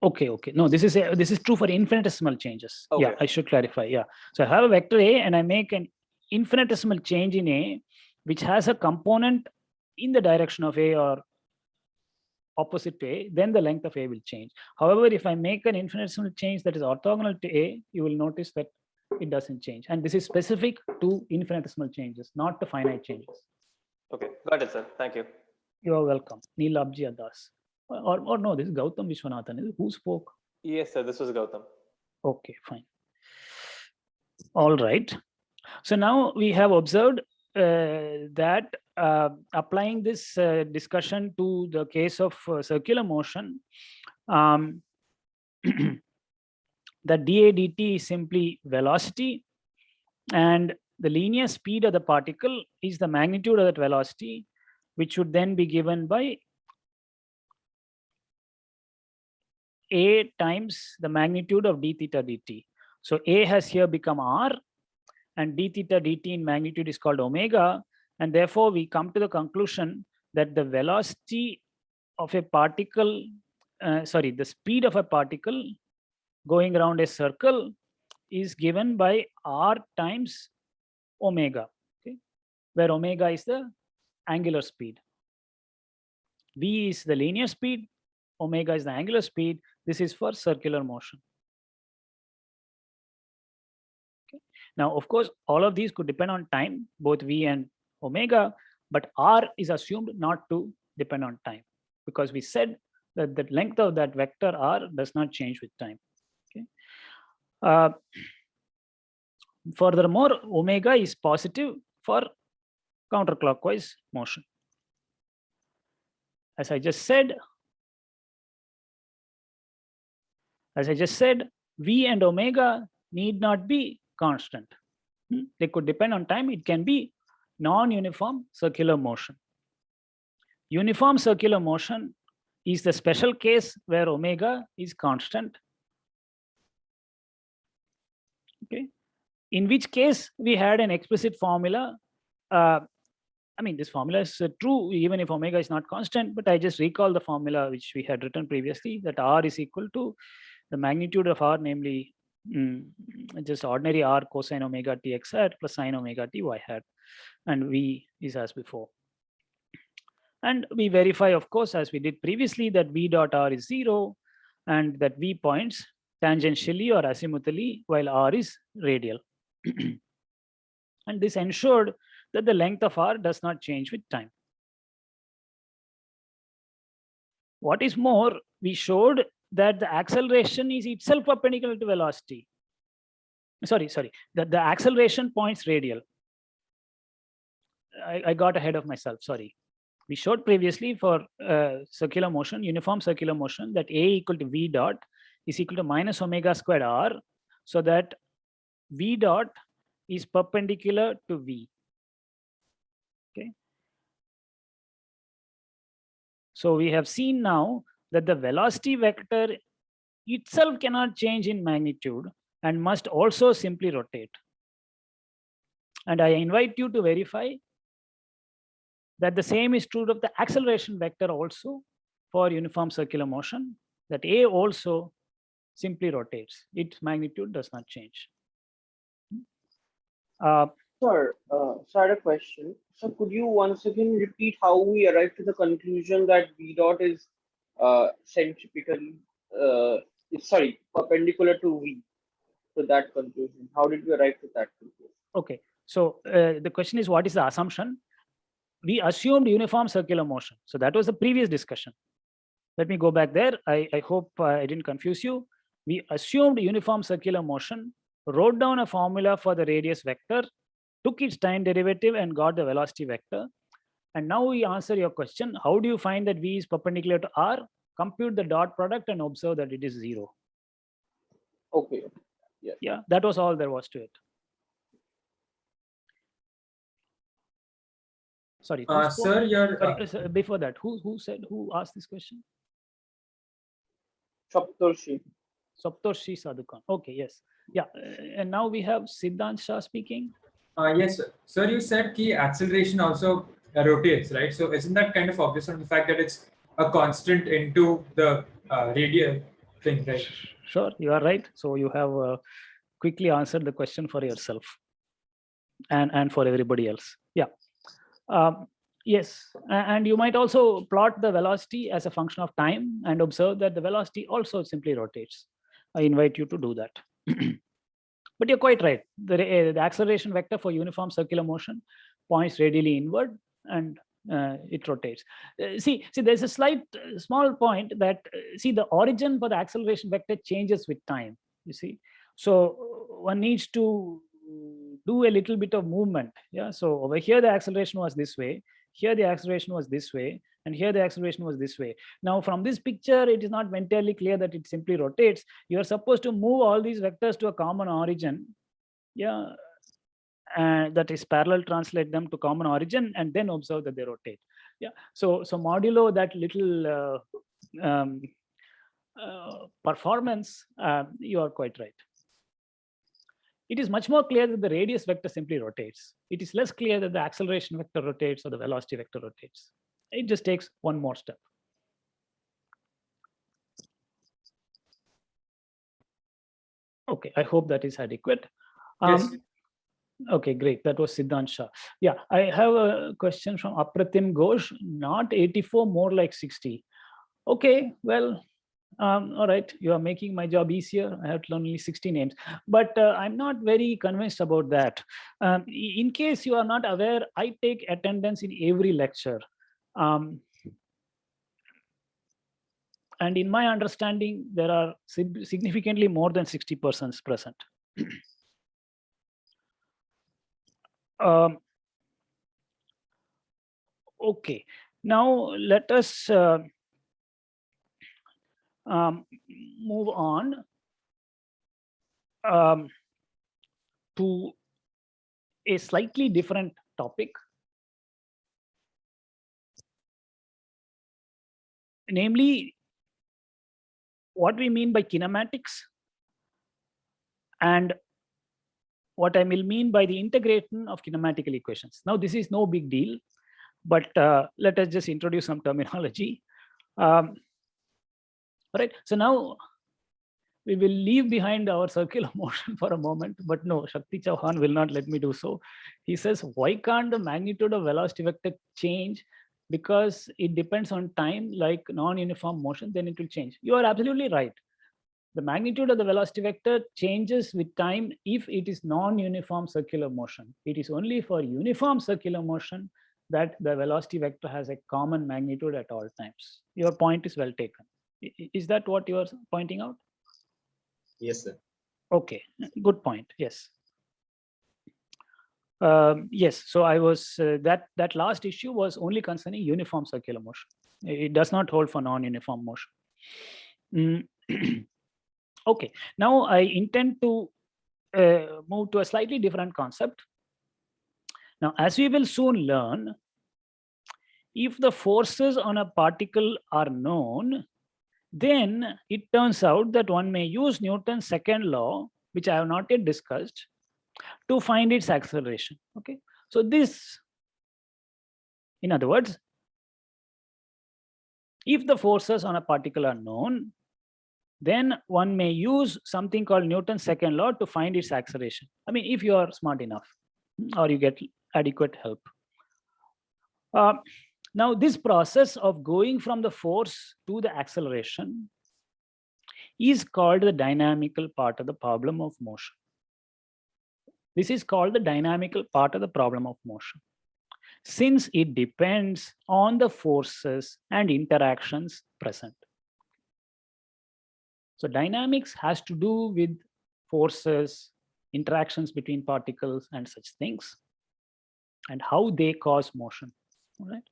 S1: Okay. No, this is true for infinitesimal changes.
S12: Okay.
S1: Yeah, I should clarify. Yeah. So I have a vector A and I make an infinitesimal change in A, which has a component in the direction of A or opposite to A, then the length of A will change. However, if I make an infinitesimal change that is orthogonal to A, you will notice that it doesn't change. And this is specific to infinitesimal changes, not to finite changes.
S12: Okay, got it, sir. Thank you.
S1: You are welcome. Neelabji Das. Or no, this is Gautam Vishwanathan. Who spoke?
S12: Yes, sir. This was Gautam.
S1: Okay, fine. All right. So now we have observed that applying this discussion to the case of circular motion, that dA dt is simply velocity, and the linear speed of the particle is the magnitude of that velocity, which should then be given by A times the magnitude of d theta dt. So A has here become R, and d theta dt in magnitude is called omega, and therefore we come to the conclusion that the velocity of a particle, the speed of a particle going around a circle is given by R times omega, okay, where omega is the angular speed. V is the linear speed, omega is the angular speed. This is for circular motion. Okay. Now, of course, all of these could depend on time, both V and omega, but R is assumed not to depend on time, because we said that the length of that vector R does not change with time. Okay. Furthermore, omega is positive for counterclockwise motion. As I just said, V and omega need not be constant. They could depend on time. It can be non-uniform circular motion. Uniform circular motion is the special case where omega is constant. Okay. In which case we had an explicit formula. I mean, this formula is true even if omega is not constant, but I just recall the formula which we had written previously, that R is equal to the magnitude of R, namely just ordinary R cosine omega t x hat plus sine omega t y hat, and V is as before. And we verify, of course, as we did previously, that V dot R is 0 and that V points tangentially or azimuthally while R is radial. And this ensured that the length of R does not change with time. What is more, we showed that the acceleration is itself perpendicular to velocity. That the acceleration points radial. I got ahead of myself, sorry. We showed previously for circular motion, uniform circular motion, that A equal to V dot is equal to minus omega squared R, so that V dot is perpendicular to V. Okay. So we have seen now that the velocity vector itself cannot change in magnitude and must also simply rotate. And I invite you to verify that the same is true of the acceleration vector also for uniform circular motion, that A also simply rotates. Its magnitude does not change.
S11: Sir, so I had a question. So could you once again repeat how we arrived to the conclusion that V dot is centripetally, perpendicular to V? To that conclusion, how did we arrive to that conclusion?
S1: Okay, so the question is, what is the assumption? We assumed uniform circular motion. So that was the previous discussion. Let me go back there. I hope I didn't confuse you. We assumed uniform circular motion, wrote down a formula for the radius vector, took its time derivative and got the velocity vector. And now we answer your question. How do you find that V is perpendicular to R? Compute the dot product and observe that it is 0.
S11: Okay. Yeah.
S1: Yeah, that was all there was to it. Sorry.
S2: Sir, your
S1: sorry, before that, who asked this question?
S11: Saptarshi
S1: Sadhukan. Okay, yes. Yeah, and now we have Siddhant Shah speaking.
S2: Yes, sir. Sir, you said key acceleration also rotates, right? So isn't that kind of obvious on the fact that it's a constant into the radial thing, right?
S1: Sure, you are right. So you have quickly answered the question for yourself and for everybody else. Yeah. Yes, and you might also plot the velocity as a function of time and observe that the velocity also simply rotates. I invite you to do that. But you're quite right. The acceleration vector for uniform circular motion points radially inward and it rotates. See, there's a small point that, see, the origin for the acceleration vector changes with time, you see. So one needs to do a little bit of movement. Yeah, so over here the acceleration was this way, here the acceleration was this way, and here the acceleration was this way. Now from this picture, it is not entirely clear that it simply rotates. You are supposed to move all these vectors to a common origin. Yeah, and that is parallel translate them to common origin and then observe that they rotate. Yeah, so modulo that little performance, you are quite right. It is much more clear that the radius vector simply rotates. It is less clear that the acceleration vector rotates or the velocity vector rotates. It just takes one more step. Okay, I hope that is adequate.
S2: Yes.
S1: Okay, great. That was Siddhant Shah. Yeah, I have a question from Apratim Ghosh. Not 84, more like 60. Okay, well, all right, you are making my job easier. I have to learn only 60 names, but I'm not very convinced about that. In case you are not aware, I take attendance in every lecture. And in my understanding, there are significantly more than 60 persons present. Okay, now let us move on to a slightly different topic, namely what we mean by kinematics and what I will mean by the integration of kinematical equations. Now, this is no big deal, but let us just introduce some terminology. All right, so now we will leave behind our circular motion for a moment, but no, Shakti Chauhan will not let me do so. He says, why can't the magnitude of velocity vector change? Because it depends on time, like non-uniform motion, then it will change. You are absolutely right. The magnitude of the velocity vector changes with time if it is non-uniform circular motion. It is only for uniform circular motion that the velocity vector has a common magnitude at all times. Your point is well taken. Is that what you are pointing out?
S4: Yes, sir.
S1: Okay, good point. Yes. Yes, so I was that last issue was only concerning uniform circular motion. It does not hold for non-uniform motion. Okay, now I intend to move to a slightly different concept. Now, as we will soon learn, if the forces on a particle are known, then it turns out that one may use Newton's second law, which I have not yet discussed, to find its acceleration. Okay, so this, in other words, if the forces on a particle are known, then one may use something called Newton's second law to find its acceleration. I mean, if you are smart enough or you get adequate help. Now, this process of going from the force to the acceleration is called the dynamical part of the problem of motion. This is called the dynamical part of the problem of motion, since it depends on the forces and interactions present. So dynamics has to do with forces, interactions between particles and such things, and how they cause motion. All right.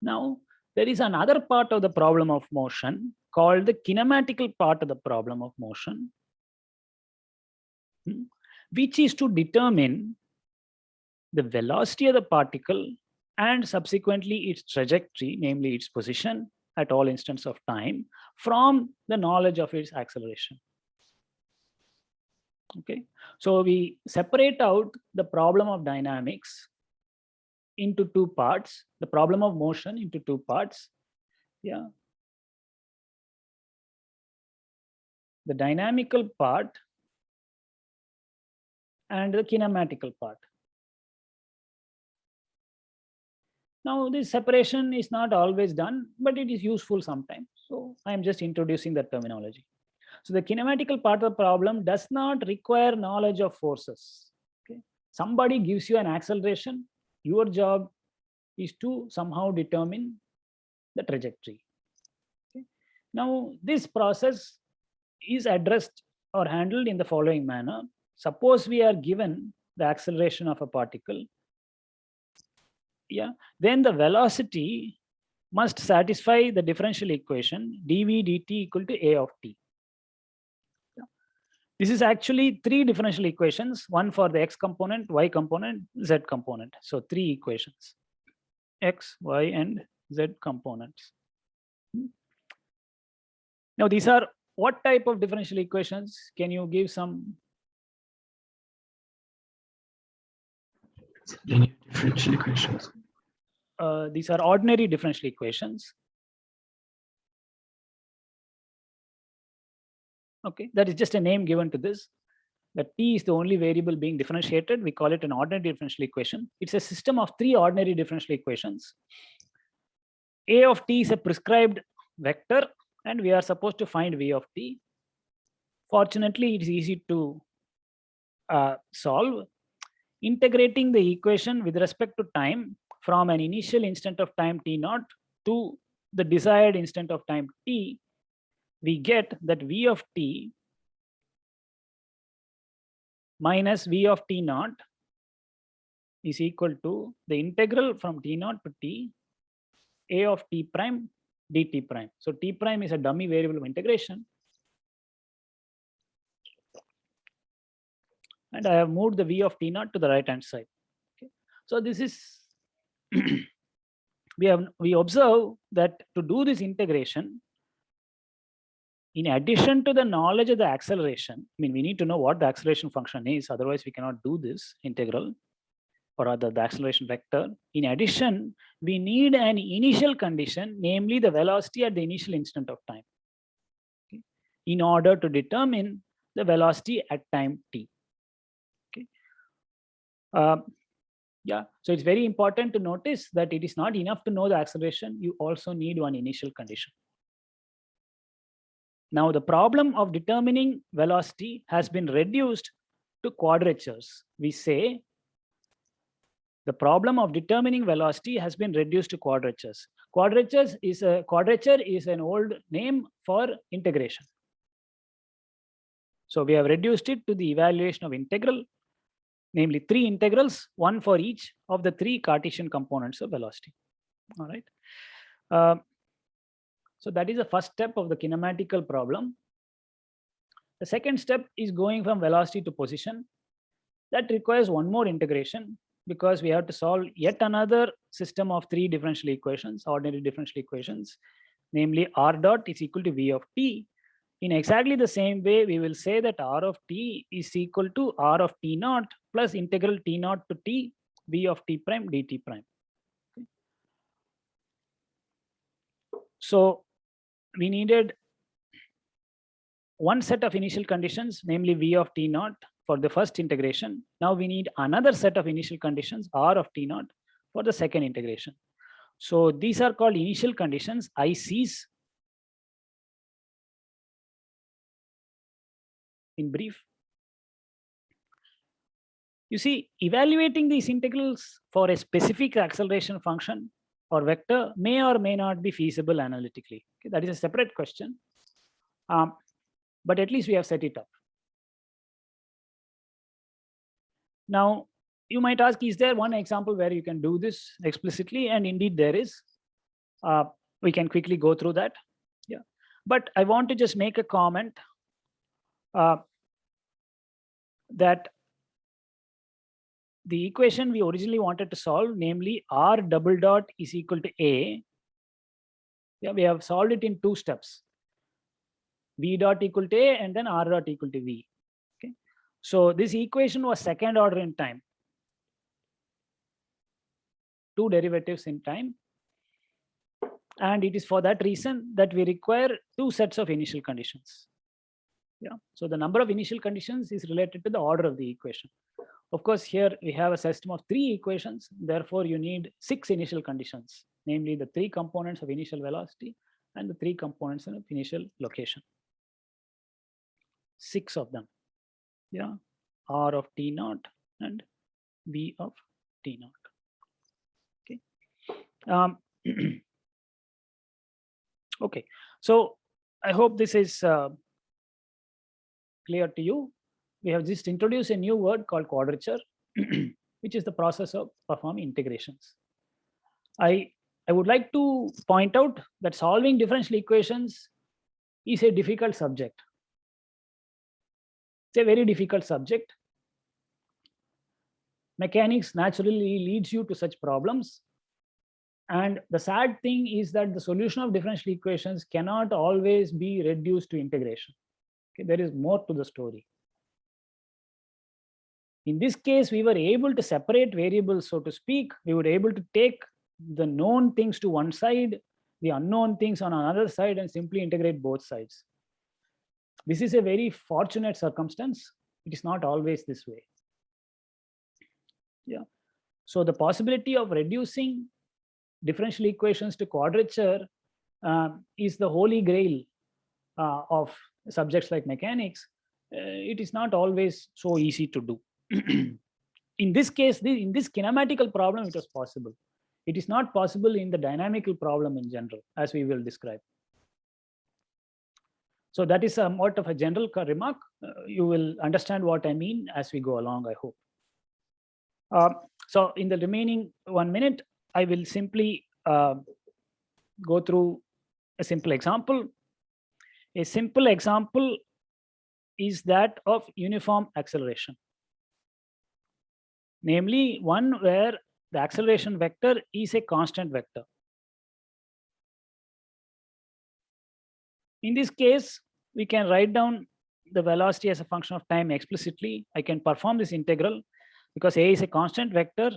S1: Now, there is another part of the problem of motion called the kinematical part of the problem of motion, which is to determine the velocity of the particle and subsequently its trajectory, namely its position at all instants of time, from the knowledge of its acceleration. Okay, so we separate out the problem of dynamics into two parts, the problem of motion into two parts. Yeah. The dynamical part and the kinematical part. Now, this separation is not always done, but it is useful sometimes. So I am just introducing that terminology. So the kinematical part of the problem does not require knowledge of forces. Okay? Somebody gives you an acceleration. Your job is to somehow determine the trajectory. Okay? Now, this process is addressed or handled in the following manner. Suppose we are given the acceleration of a particle. Yeah, then the velocity must satisfy the differential equation dv dt equal to a of t. Yeah. This is actually three differential equations, one for the x component, y component, z component. So three equations, x, y, and z components. Now these are what type of differential equations? Can you give some?
S7: Linear differential equations.
S1: These are ordinary differential equations. Okay, that is just a name given to this. That t is the only variable being differentiated. We call it an ordinary differential equation. It's a system of three ordinary differential equations. A of t is a prescribed vector, and we are supposed to find v of t. Fortunately, it is easy to solve. Integrating the equation with respect to time from an initial instant of time t0 to the desired instant of time t, we get that v of t minus v of t0 is equal to the integral from t0 to t a of t prime dt prime. So t prime is a dummy variable of integration. And I have moved the v of t0 to the right hand side. Okay. So this is we observe that to do this integration, in addition to the knowledge of the acceleration, I mean, we need to know what the acceleration function is, otherwise we cannot do this integral, or rather the acceleration vector. In addition, we need an initial condition, namely the velocity at the initial instant of time, okay, in order to determine the velocity at time t. Okay. Yeah, so it's very important to notice that it is not enough to know the acceleration, you also need one initial condition. Now, the problem of determining velocity has been reduced to quadratures. We say the problem of determining velocity has been reduced to quadratures. Quadrature is an old name for integration. So we have reduced it to the evaluation of integral namely 3 integrals, one for each of the 3 Cartesian components of velocity. All right. So that is the first step of the kinematical problem. The second step is going from velocity to position. That requires one more integration because we have to solve yet another system of 3 differential equations, ordinary differential equations, namely r dot is equal to v of t. In exactly the same way, we will say that r of t is equal to r of t naught plus integral t naught to t v of t prime dt prime. So we needed one set of initial conditions, namely v of t naught for the first integration. Now we need another set of initial conditions, r of t naught, for the second integration. So these are called initial conditions, ICs. In brief, you see, evaluating these integrals for a specific acceleration function or vector may or may not be feasible analytically. Okay, that is a separate question. But at least we have set it up. Now, you might ask, is there one example where you can do this explicitly? And indeed there is. We can quickly go through that. Yeah, but I want to just make a comment that the equation we originally wanted to solve, namely r double dot is equal to a, yeah, we have solved it in 2 steps. V dot equal to a and then r dot equal to v. Okay, so this equation was second order in time, 2 derivatives in time, and it is for that reason that we require 2 sets of initial conditions. Yeah, so the number of initial conditions is related to the order of the equation. Of course, here we have a system of 3 equations, therefore you need 6 initial conditions, namely the 3 components of initial velocity and the 3 components of initial location. 6 of them. Yeah, r of t naught and v of t naught. Okay. Okay, so I hope this is clear to you. We have just introduced a new word called quadrature, which is the process of performing integrations. I would like to point out that solving differential equations is a difficult subject. It's a very difficult subject. Mechanics naturally leads you to such problems. And the sad thing is that the solution of differential equations cannot always be reduced to integration. Okay, there is more to the story. In this case, we were able to separate variables, so to speak. We were able to take the known things to one side, the unknown things on another side, and simply integrate both sides. This is a very fortunate circumstance. It is not always this way. Yeah. So the possibility of reducing differential equations to quadrature is the holy grail of subjects like mechanics. It is not always so easy to do. In this case, in this kinematical problem, it was possible. It is not possible in the dynamical problem in general, as we will describe. So that is somewhat of a general remark. You will understand what I mean as we go along, I hope. So in the remaining 1 minute, I will simply go through a simple example. A simple example is that of uniform acceleration. Namely, one where the acceleration vector is a constant vector. In this case, we can write down the velocity as a function of time explicitly. I can perform this integral because a is a constant vector.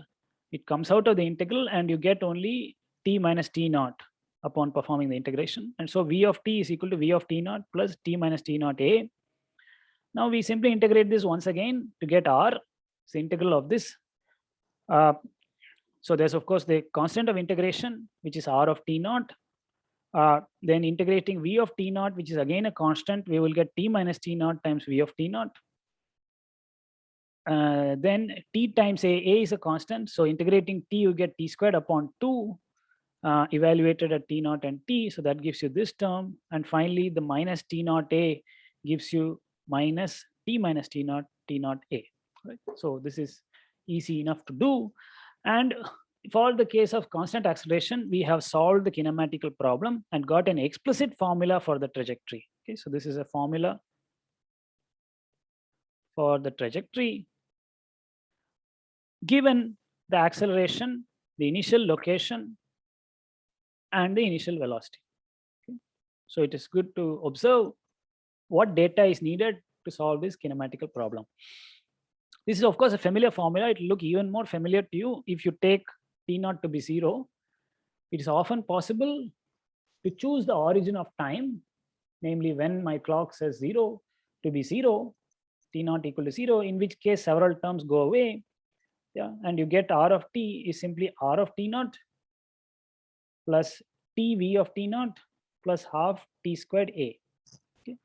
S1: It comes out of the integral and you get only t minus t naught upon performing the integration. And so v of t is equal to v of t naught plus t minus t naught a. Now we simply integrate this once again to get r. It's the integral of this. So there's of course the constant of integration, which is r of t naught. Then integrating v of t naught, which is again a constant, we will get t minus t naught times v of t naught. Then t times a is a constant. So integrating t, you get t squared upon 2 evaluated at t naught and t. So that gives you this term. And finally, the minus t naught a gives you minus t naught a. right? So this is easy enough to do. And for the case of constant acceleration, we have solved the kinematical problem and got an explicit formula for the trajectory. Okay, so this is a formula for the trajectory given the acceleration, the initial location, and the initial velocity. Okay. So it is good to observe what data is needed to solve this kinematical problem. This is of course a familiar formula. It will look even more familiar to you if you take T0 to be 0. It is often possible to choose the origin of time, namely when my clock says 0 to be 0, T0 equal to 0, in which case several terms go away. Yeah, and you get R of t is simply R of T0 plus TV of T0 plus half T squared A. Okay.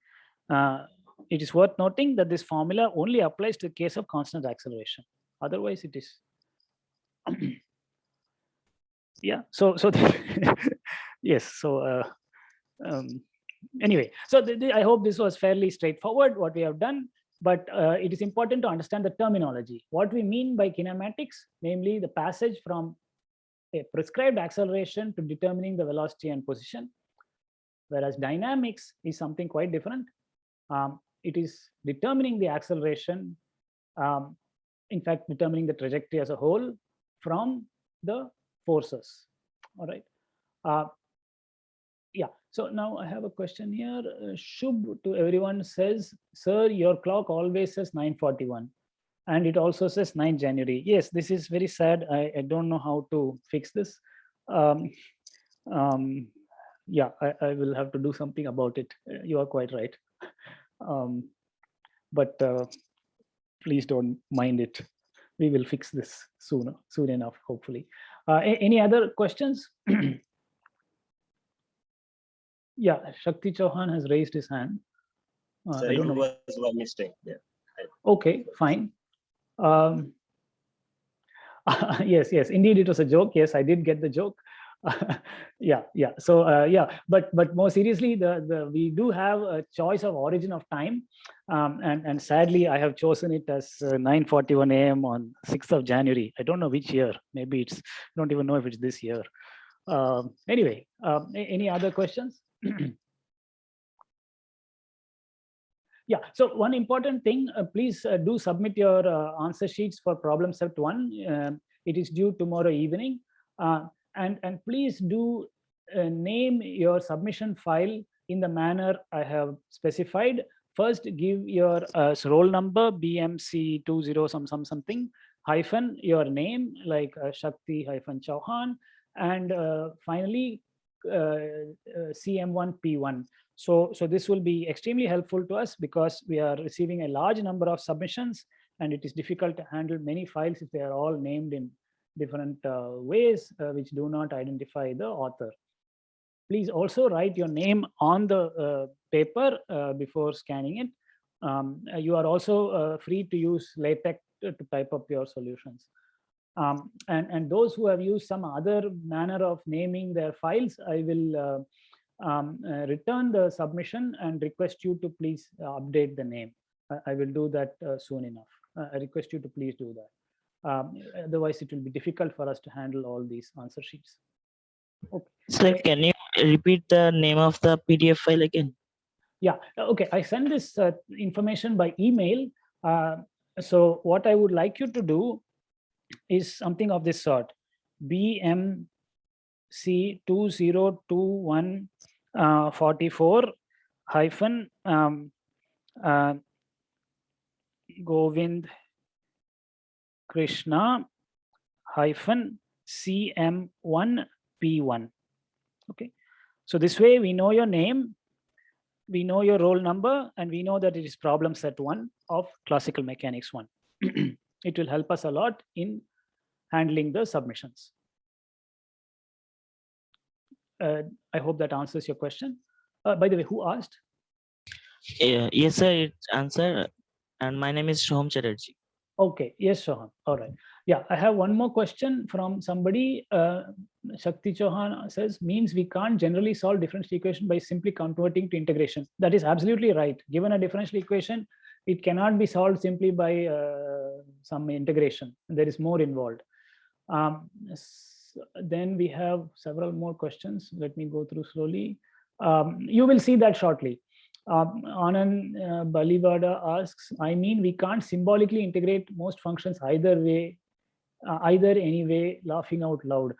S1: It is worth noting that this formula only applies to the case of constant acceleration. Otherwise, it is yeah. So yes. So anyway, so I hope this was fairly straightforward what we have done. But it is important to understand the terminology. What we mean by kinematics, namely the passage from a prescribed acceleration to determining the velocity and position, whereas dynamics is something quite different. It is determining the acceleration, in fact, determining the trajectory as a whole from the forces. All right. Yeah, so now I have a question here. Shubh to everyone says, sir, your clock always says 9:41 and it also says 9 January. Yes, this is very sad. I don't know how to fix this. Yeah, I will have to do something about it. You are quite right. But please don't mind it. We will fix this soon enough, hopefully. Any other questions? Yeah, Shakti Chauhan has raised his hand.
S13: Sorry,
S1: I don't know.
S13: it was one mistake. Yeah.
S1: Okay, fine. Yes, indeed, it was a joke. Yes, I did get the joke. Yeah. So yeah, but more seriously, we do have a choice of origin of time, and sadly, I have chosen it as 9:41 a.m. on 6th of January. I don't know which year. Maybe it's. I don't even know if it's this year. Anyway, any other questions? Yeah, so one important thing, please do submit your answer sheets for problem set 1. It is due tomorrow evening. And please do name your submission file in the manner I have specified. First, give your roll number, BMC20 something, hyphen your name, like Shakti-Chauhan, and finally, CM1P1. So this will be extremely helpful to us because we are receiving a large number of submissions and it is difficult to handle many files if they are all named in different ways which do not identify the author. Please also write your name on the paper before scanning it. You are also free to use LaTeX to type up your solutions. And those who have used some other manner of naming their files, I will return the submission and request you to please update the name. I will do that soon enough. I request you to please do that. Otherwise, it will be difficult for us to handle all these answer sheets. Okay.
S14: Sir, can you repeat the name of the PDF file again?
S1: Yeah, okay. I send this information by email. So what I would like you to do is something of this sort. BMC202144 hyphen Govind Krishna hyphen CM1P1. Okay, so this way we know your name, we know your roll number, and we know that it is problem set 1 of classical mechanics 1. It will help us a lot in handling the submissions. I hope that answers your question. By the way, who asked?
S14: Yes, sir, it's answered. And my name is Shoham Chatterjee.
S1: Okay, yes, Shoham. All right. Yeah, I have one more question from somebody. Shakti Chauhan says, means we can't generally solve differential equation by simply converting to integration. That is absolutely right. Given a differential equation, It cannot be solved simply by some integration. There is more involved. Then we have several more questions. Let me go through slowly. You will see that shortly. Anand Balivada asks, I mean, we can't symbolically integrate most functions either way, either anyway, laughing out loud.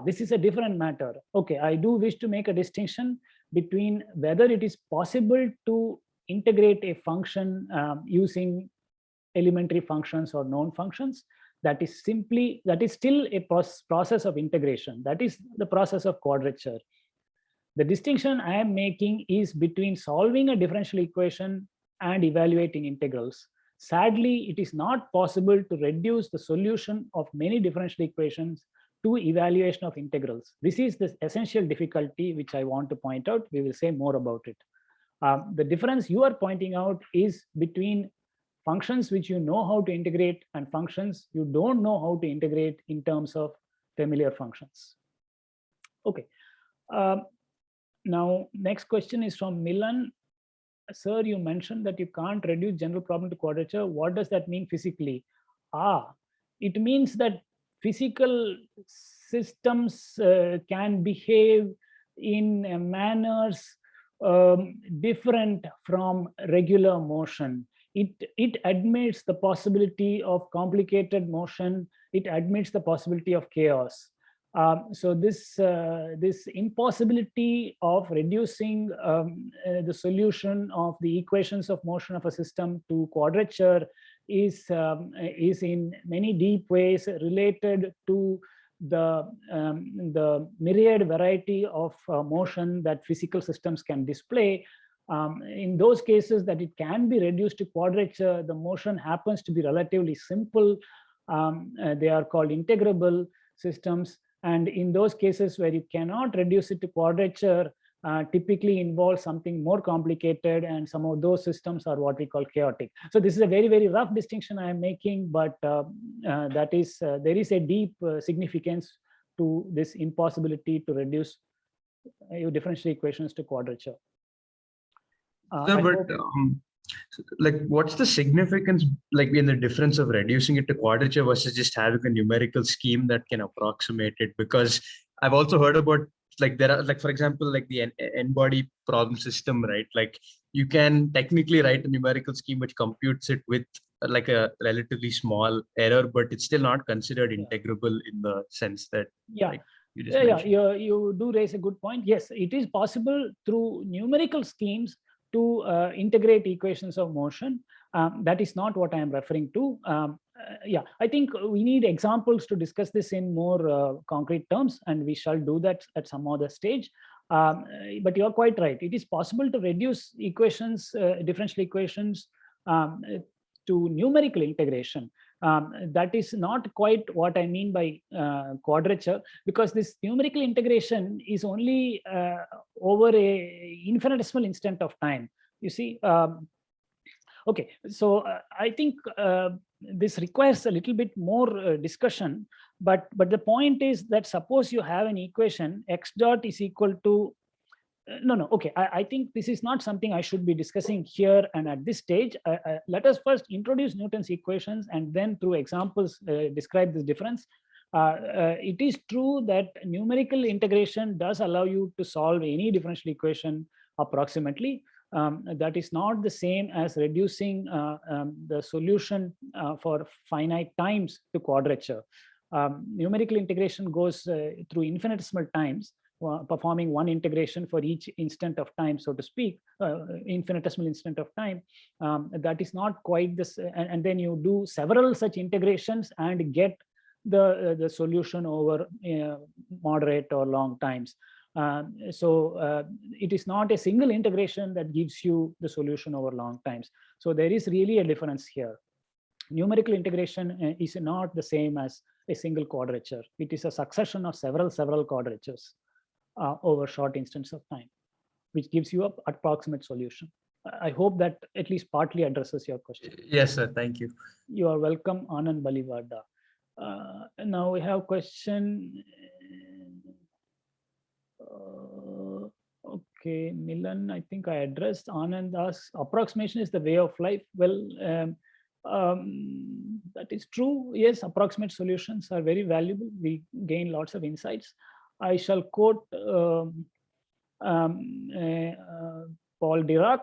S1: This is a different matter. Okay, I do wish to make a distinction between whether it is possible to integrate a function using elementary functions or known functions. That is still a process of integration. That is the process of quadrature. The distinction I am making is between solving a differential equation and evaluating integrals. Sadly, it is not possible to reduce the solution of many differential equations to evaluation of integrals. This is the essential difficulty which I want to point out. We will say more about it. The difference you are pointing out is between functions which you know how to integrate and functions you don't know how to integrate in terms of familiar functions. Okay. Now, next question is from Milan. Sir, you mentioned that you can't reduce general problem to quadrature. What does that mean physically? It means that physical systems can behave in manners different from regular motion. It admits the possibility of complicated motion. It admits the possibility of chaos. So this impossibility of reducing the solution of the equations of motion of a system to quadrature is in many deep ways related to the myriad variety of motion that physical systems can display. In those cases that it can be reduced to quadrature, the motion happens to be relatively simple. They are called integrable systems. And in those cases where you cannot reduce it to quadrature, typically involves something more complicated, and some of those systems are what we call chaotic. So this is a very, very rough distinction I am making, but there is a deep significance to this impossibility to reduce your differential equations to quadrature.
S7: Like, what's the significance, like, in the difference of reducing it to quadrature versus just having a numerical scheme that can approximate it? Because I've also heard about, like, there are, like, for example, like the n-body problem system, right? Like, you can technically write a numerical scheme which computes it with like a relatively small error, but it's still not considered integrable in the sense that, like, you just mentioned.
S1: You do raise a good point. Yes, it is possible through numerical schemes to integrate equations of motion. That is not what I am referring to. I think we need examples to discuss this in more concrete terms, and we shall do that at some other stage. But you are quite right. It is possible to reduce equations, differential equations, to numerical integration. That is not quite what I mean by quadrature, because this numerical integration is only over a infinitesimal instant of time. You see, okay, so I think this requires a little bit more discussion, but the point is that suppose you have an equation x dot is equal to okay, I think this is not something I should be discussing here and at this stage. Let us first introduce Newton's equations and then through examples describe this difference. It is true that numerical integration does allow you to solve any differential equation approximately. That is not the same as reducing the solution for finite times to quadrature. Numerical integration goes through infinitesimal times, performing one integration for each instant of time, so to speak, infinitesimal instant of time. That is not quite this, and then you do several such integrations and get the solution over moderate or long times. So it is not a single integration that gives you the solution over long times. So there is really a difference here. Numerical integration is not the same as a single quadrature. It is a succession of several quadratures over short instants of time, which gives you an approximate solution. I hope that at least partly addresses your question.
S7: Yes, sir. Thank you.
S1: You are welcome, Anand Balivada. Now we have question. Okay, Milan, I think I addressed. Anand asks, approximation is the way of life. Well, that is true. Yes, approximate solutions are very valuable. We gain lots of insights. I shall quote Paul Dirac,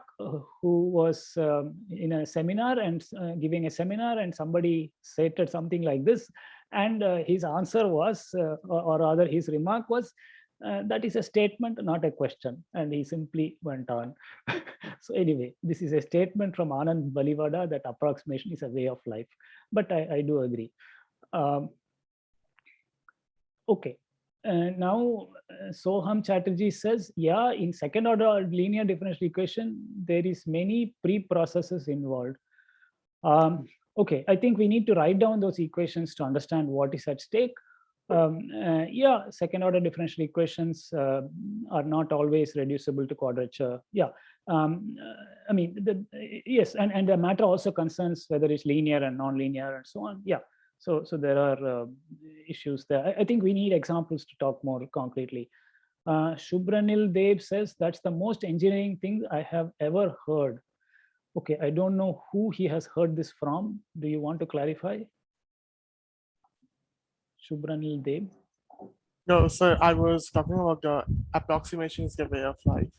S1: who was in a seminar and giving a seminar, and somebody stated something like this, and his answer was, or rather his remark was, that is a statement, not a question, and he simply went on. So anyway, this is a statement from Anand Balivada that approximation is a way of life, but I do agree. Okay. Now, Soham Chatterjee says, yeah, in second order linear differential equation, there is many pre-processes involved. Okay, I think we need to write down those equations to understand what is at stake. Yeah, second order differential equations are not always reducible to quadrature. Yeah, I mean, yes, and the matter also concerns whether it's linear and non-linear and so on. Yeah. So there are issues there. I think we need examples to talk more concretely. Shubranil Dev says, that's the most engineering thing I have ever heard. Okay, I don't know who he has heard this from. Do you want to clarify? Shubranil Dev.
S15: No, sir, I was talking about the approximation is the way of life.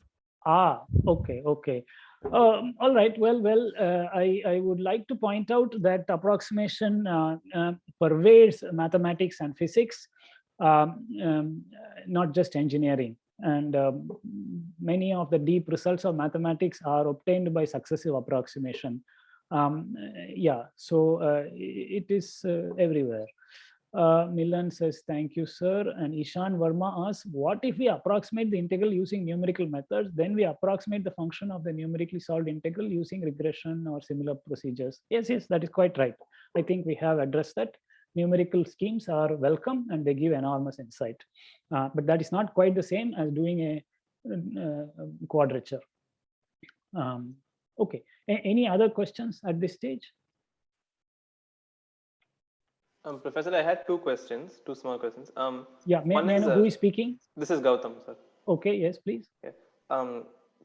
S1: Ah, okay, okay. All right, well, I would like to point out that approximation pervades mathematics and physics, not just engineering. And many of the deep results of mathematics are obtained by successive approximation. Yeah, so it is everywhere. Milan says, thank you, sir. And Ishan Verma asks, what if we approximate the integral using numerical methods? Then we approximate the function of the numerically solved integral using regression or similar procedures. Yes, that is quite right. I think we have addressed that. Numerical schemes are welcome and they give enormous insight. But that is not quite the same as doing a quadrature. Okay, any other questions at this stage?
S12: Professor, I had two small questions.
S1: Yeah, may I know who is speaking?
S12: This is Gautam, sir.
S1: Okay, yes, please.
S12: Okay.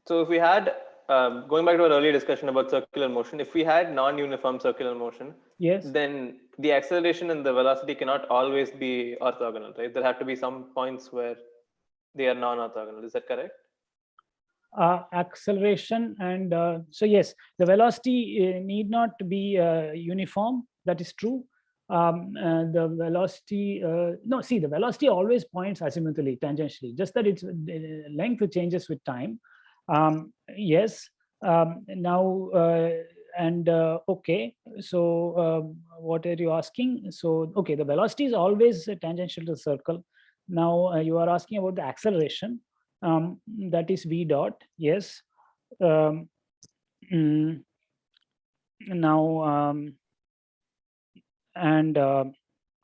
S12: So if we had, going back to our earlier discussion about circular motion, if we had non-uniform circular motion,
S1: yes,
S12: then the acceleration and the velocity cannot always be orthogonal, right? There have to be some points where they are non-orthogonal. Is that correct?
S1: Acceleration and so yes, the velocity need not be uniform. That is true. The velocity, no, see, the velocity always points azimuthally, tangentially, just that its length changes with time. Yes, now, okay, so what are you asking? So, okay, the velocity is always tangential to the circle. Now, you are asking about the acceleration, that is v dot, yes. Now, and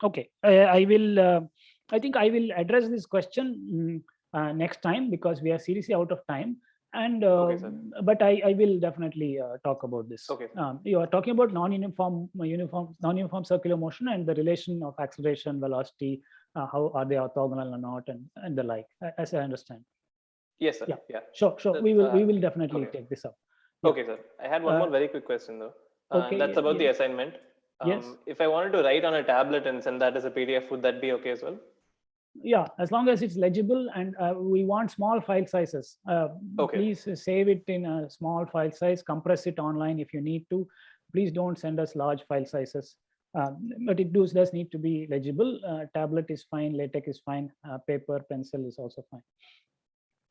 S1: okay, I will, I think I will address this question next time because we are seriously out of time. And but I will definitely talk about this.
S12: Okay.
S1: You are talking about non-uniform circular motion and the relation of acceleration, velocity, how are they orthogonal or not, and the like, as I understand.
S12: Yes, sir.
S1: Yeah. Sure. We will definitely take this up.
S12: Yeah. Okay, sir. I had one more very quick question though.
S1: Okay.
S12: That's about the assignment.
S1: Yes.
S12: If I wanted to write on a tablet and send that as a PDF, would that be okay as well?
S1: Yeah, as long as it's legible, and we want small file sizes.
S12: Okay.
S1: Please save it in a small file size, compress it online if you need to. Please don't send us large file sizes. But it does need to be legible. Tablet is fine, LaTeX is fine, paper, pencil is also fine.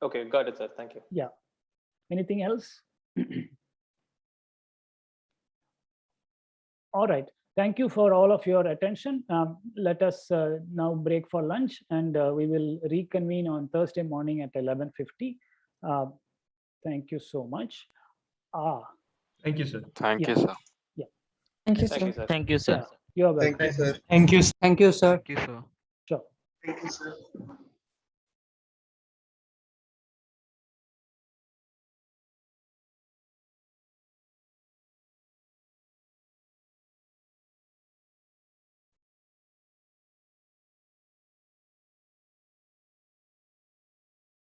S12: Okay, got it, sir. Thank you.
S1: Yeah. Anything else? All right. Thank you for all of your attention. Let us now break for lunch, and we will reconvene on Thursday morning at 11:50. Thank you so much.
S7: Thank you, sir.
S16: Thank you, sir.
S1: Yeah.
S6: Thank you,
S12: Thank you, sir.
S14: Thank you, sir.
S1: Yeah, you're welcome.
S9: Thank you, sir.
S10: Thank you, sir.
S5: Thank you, sir.
S1: Sure.
S9: Thank you, sir.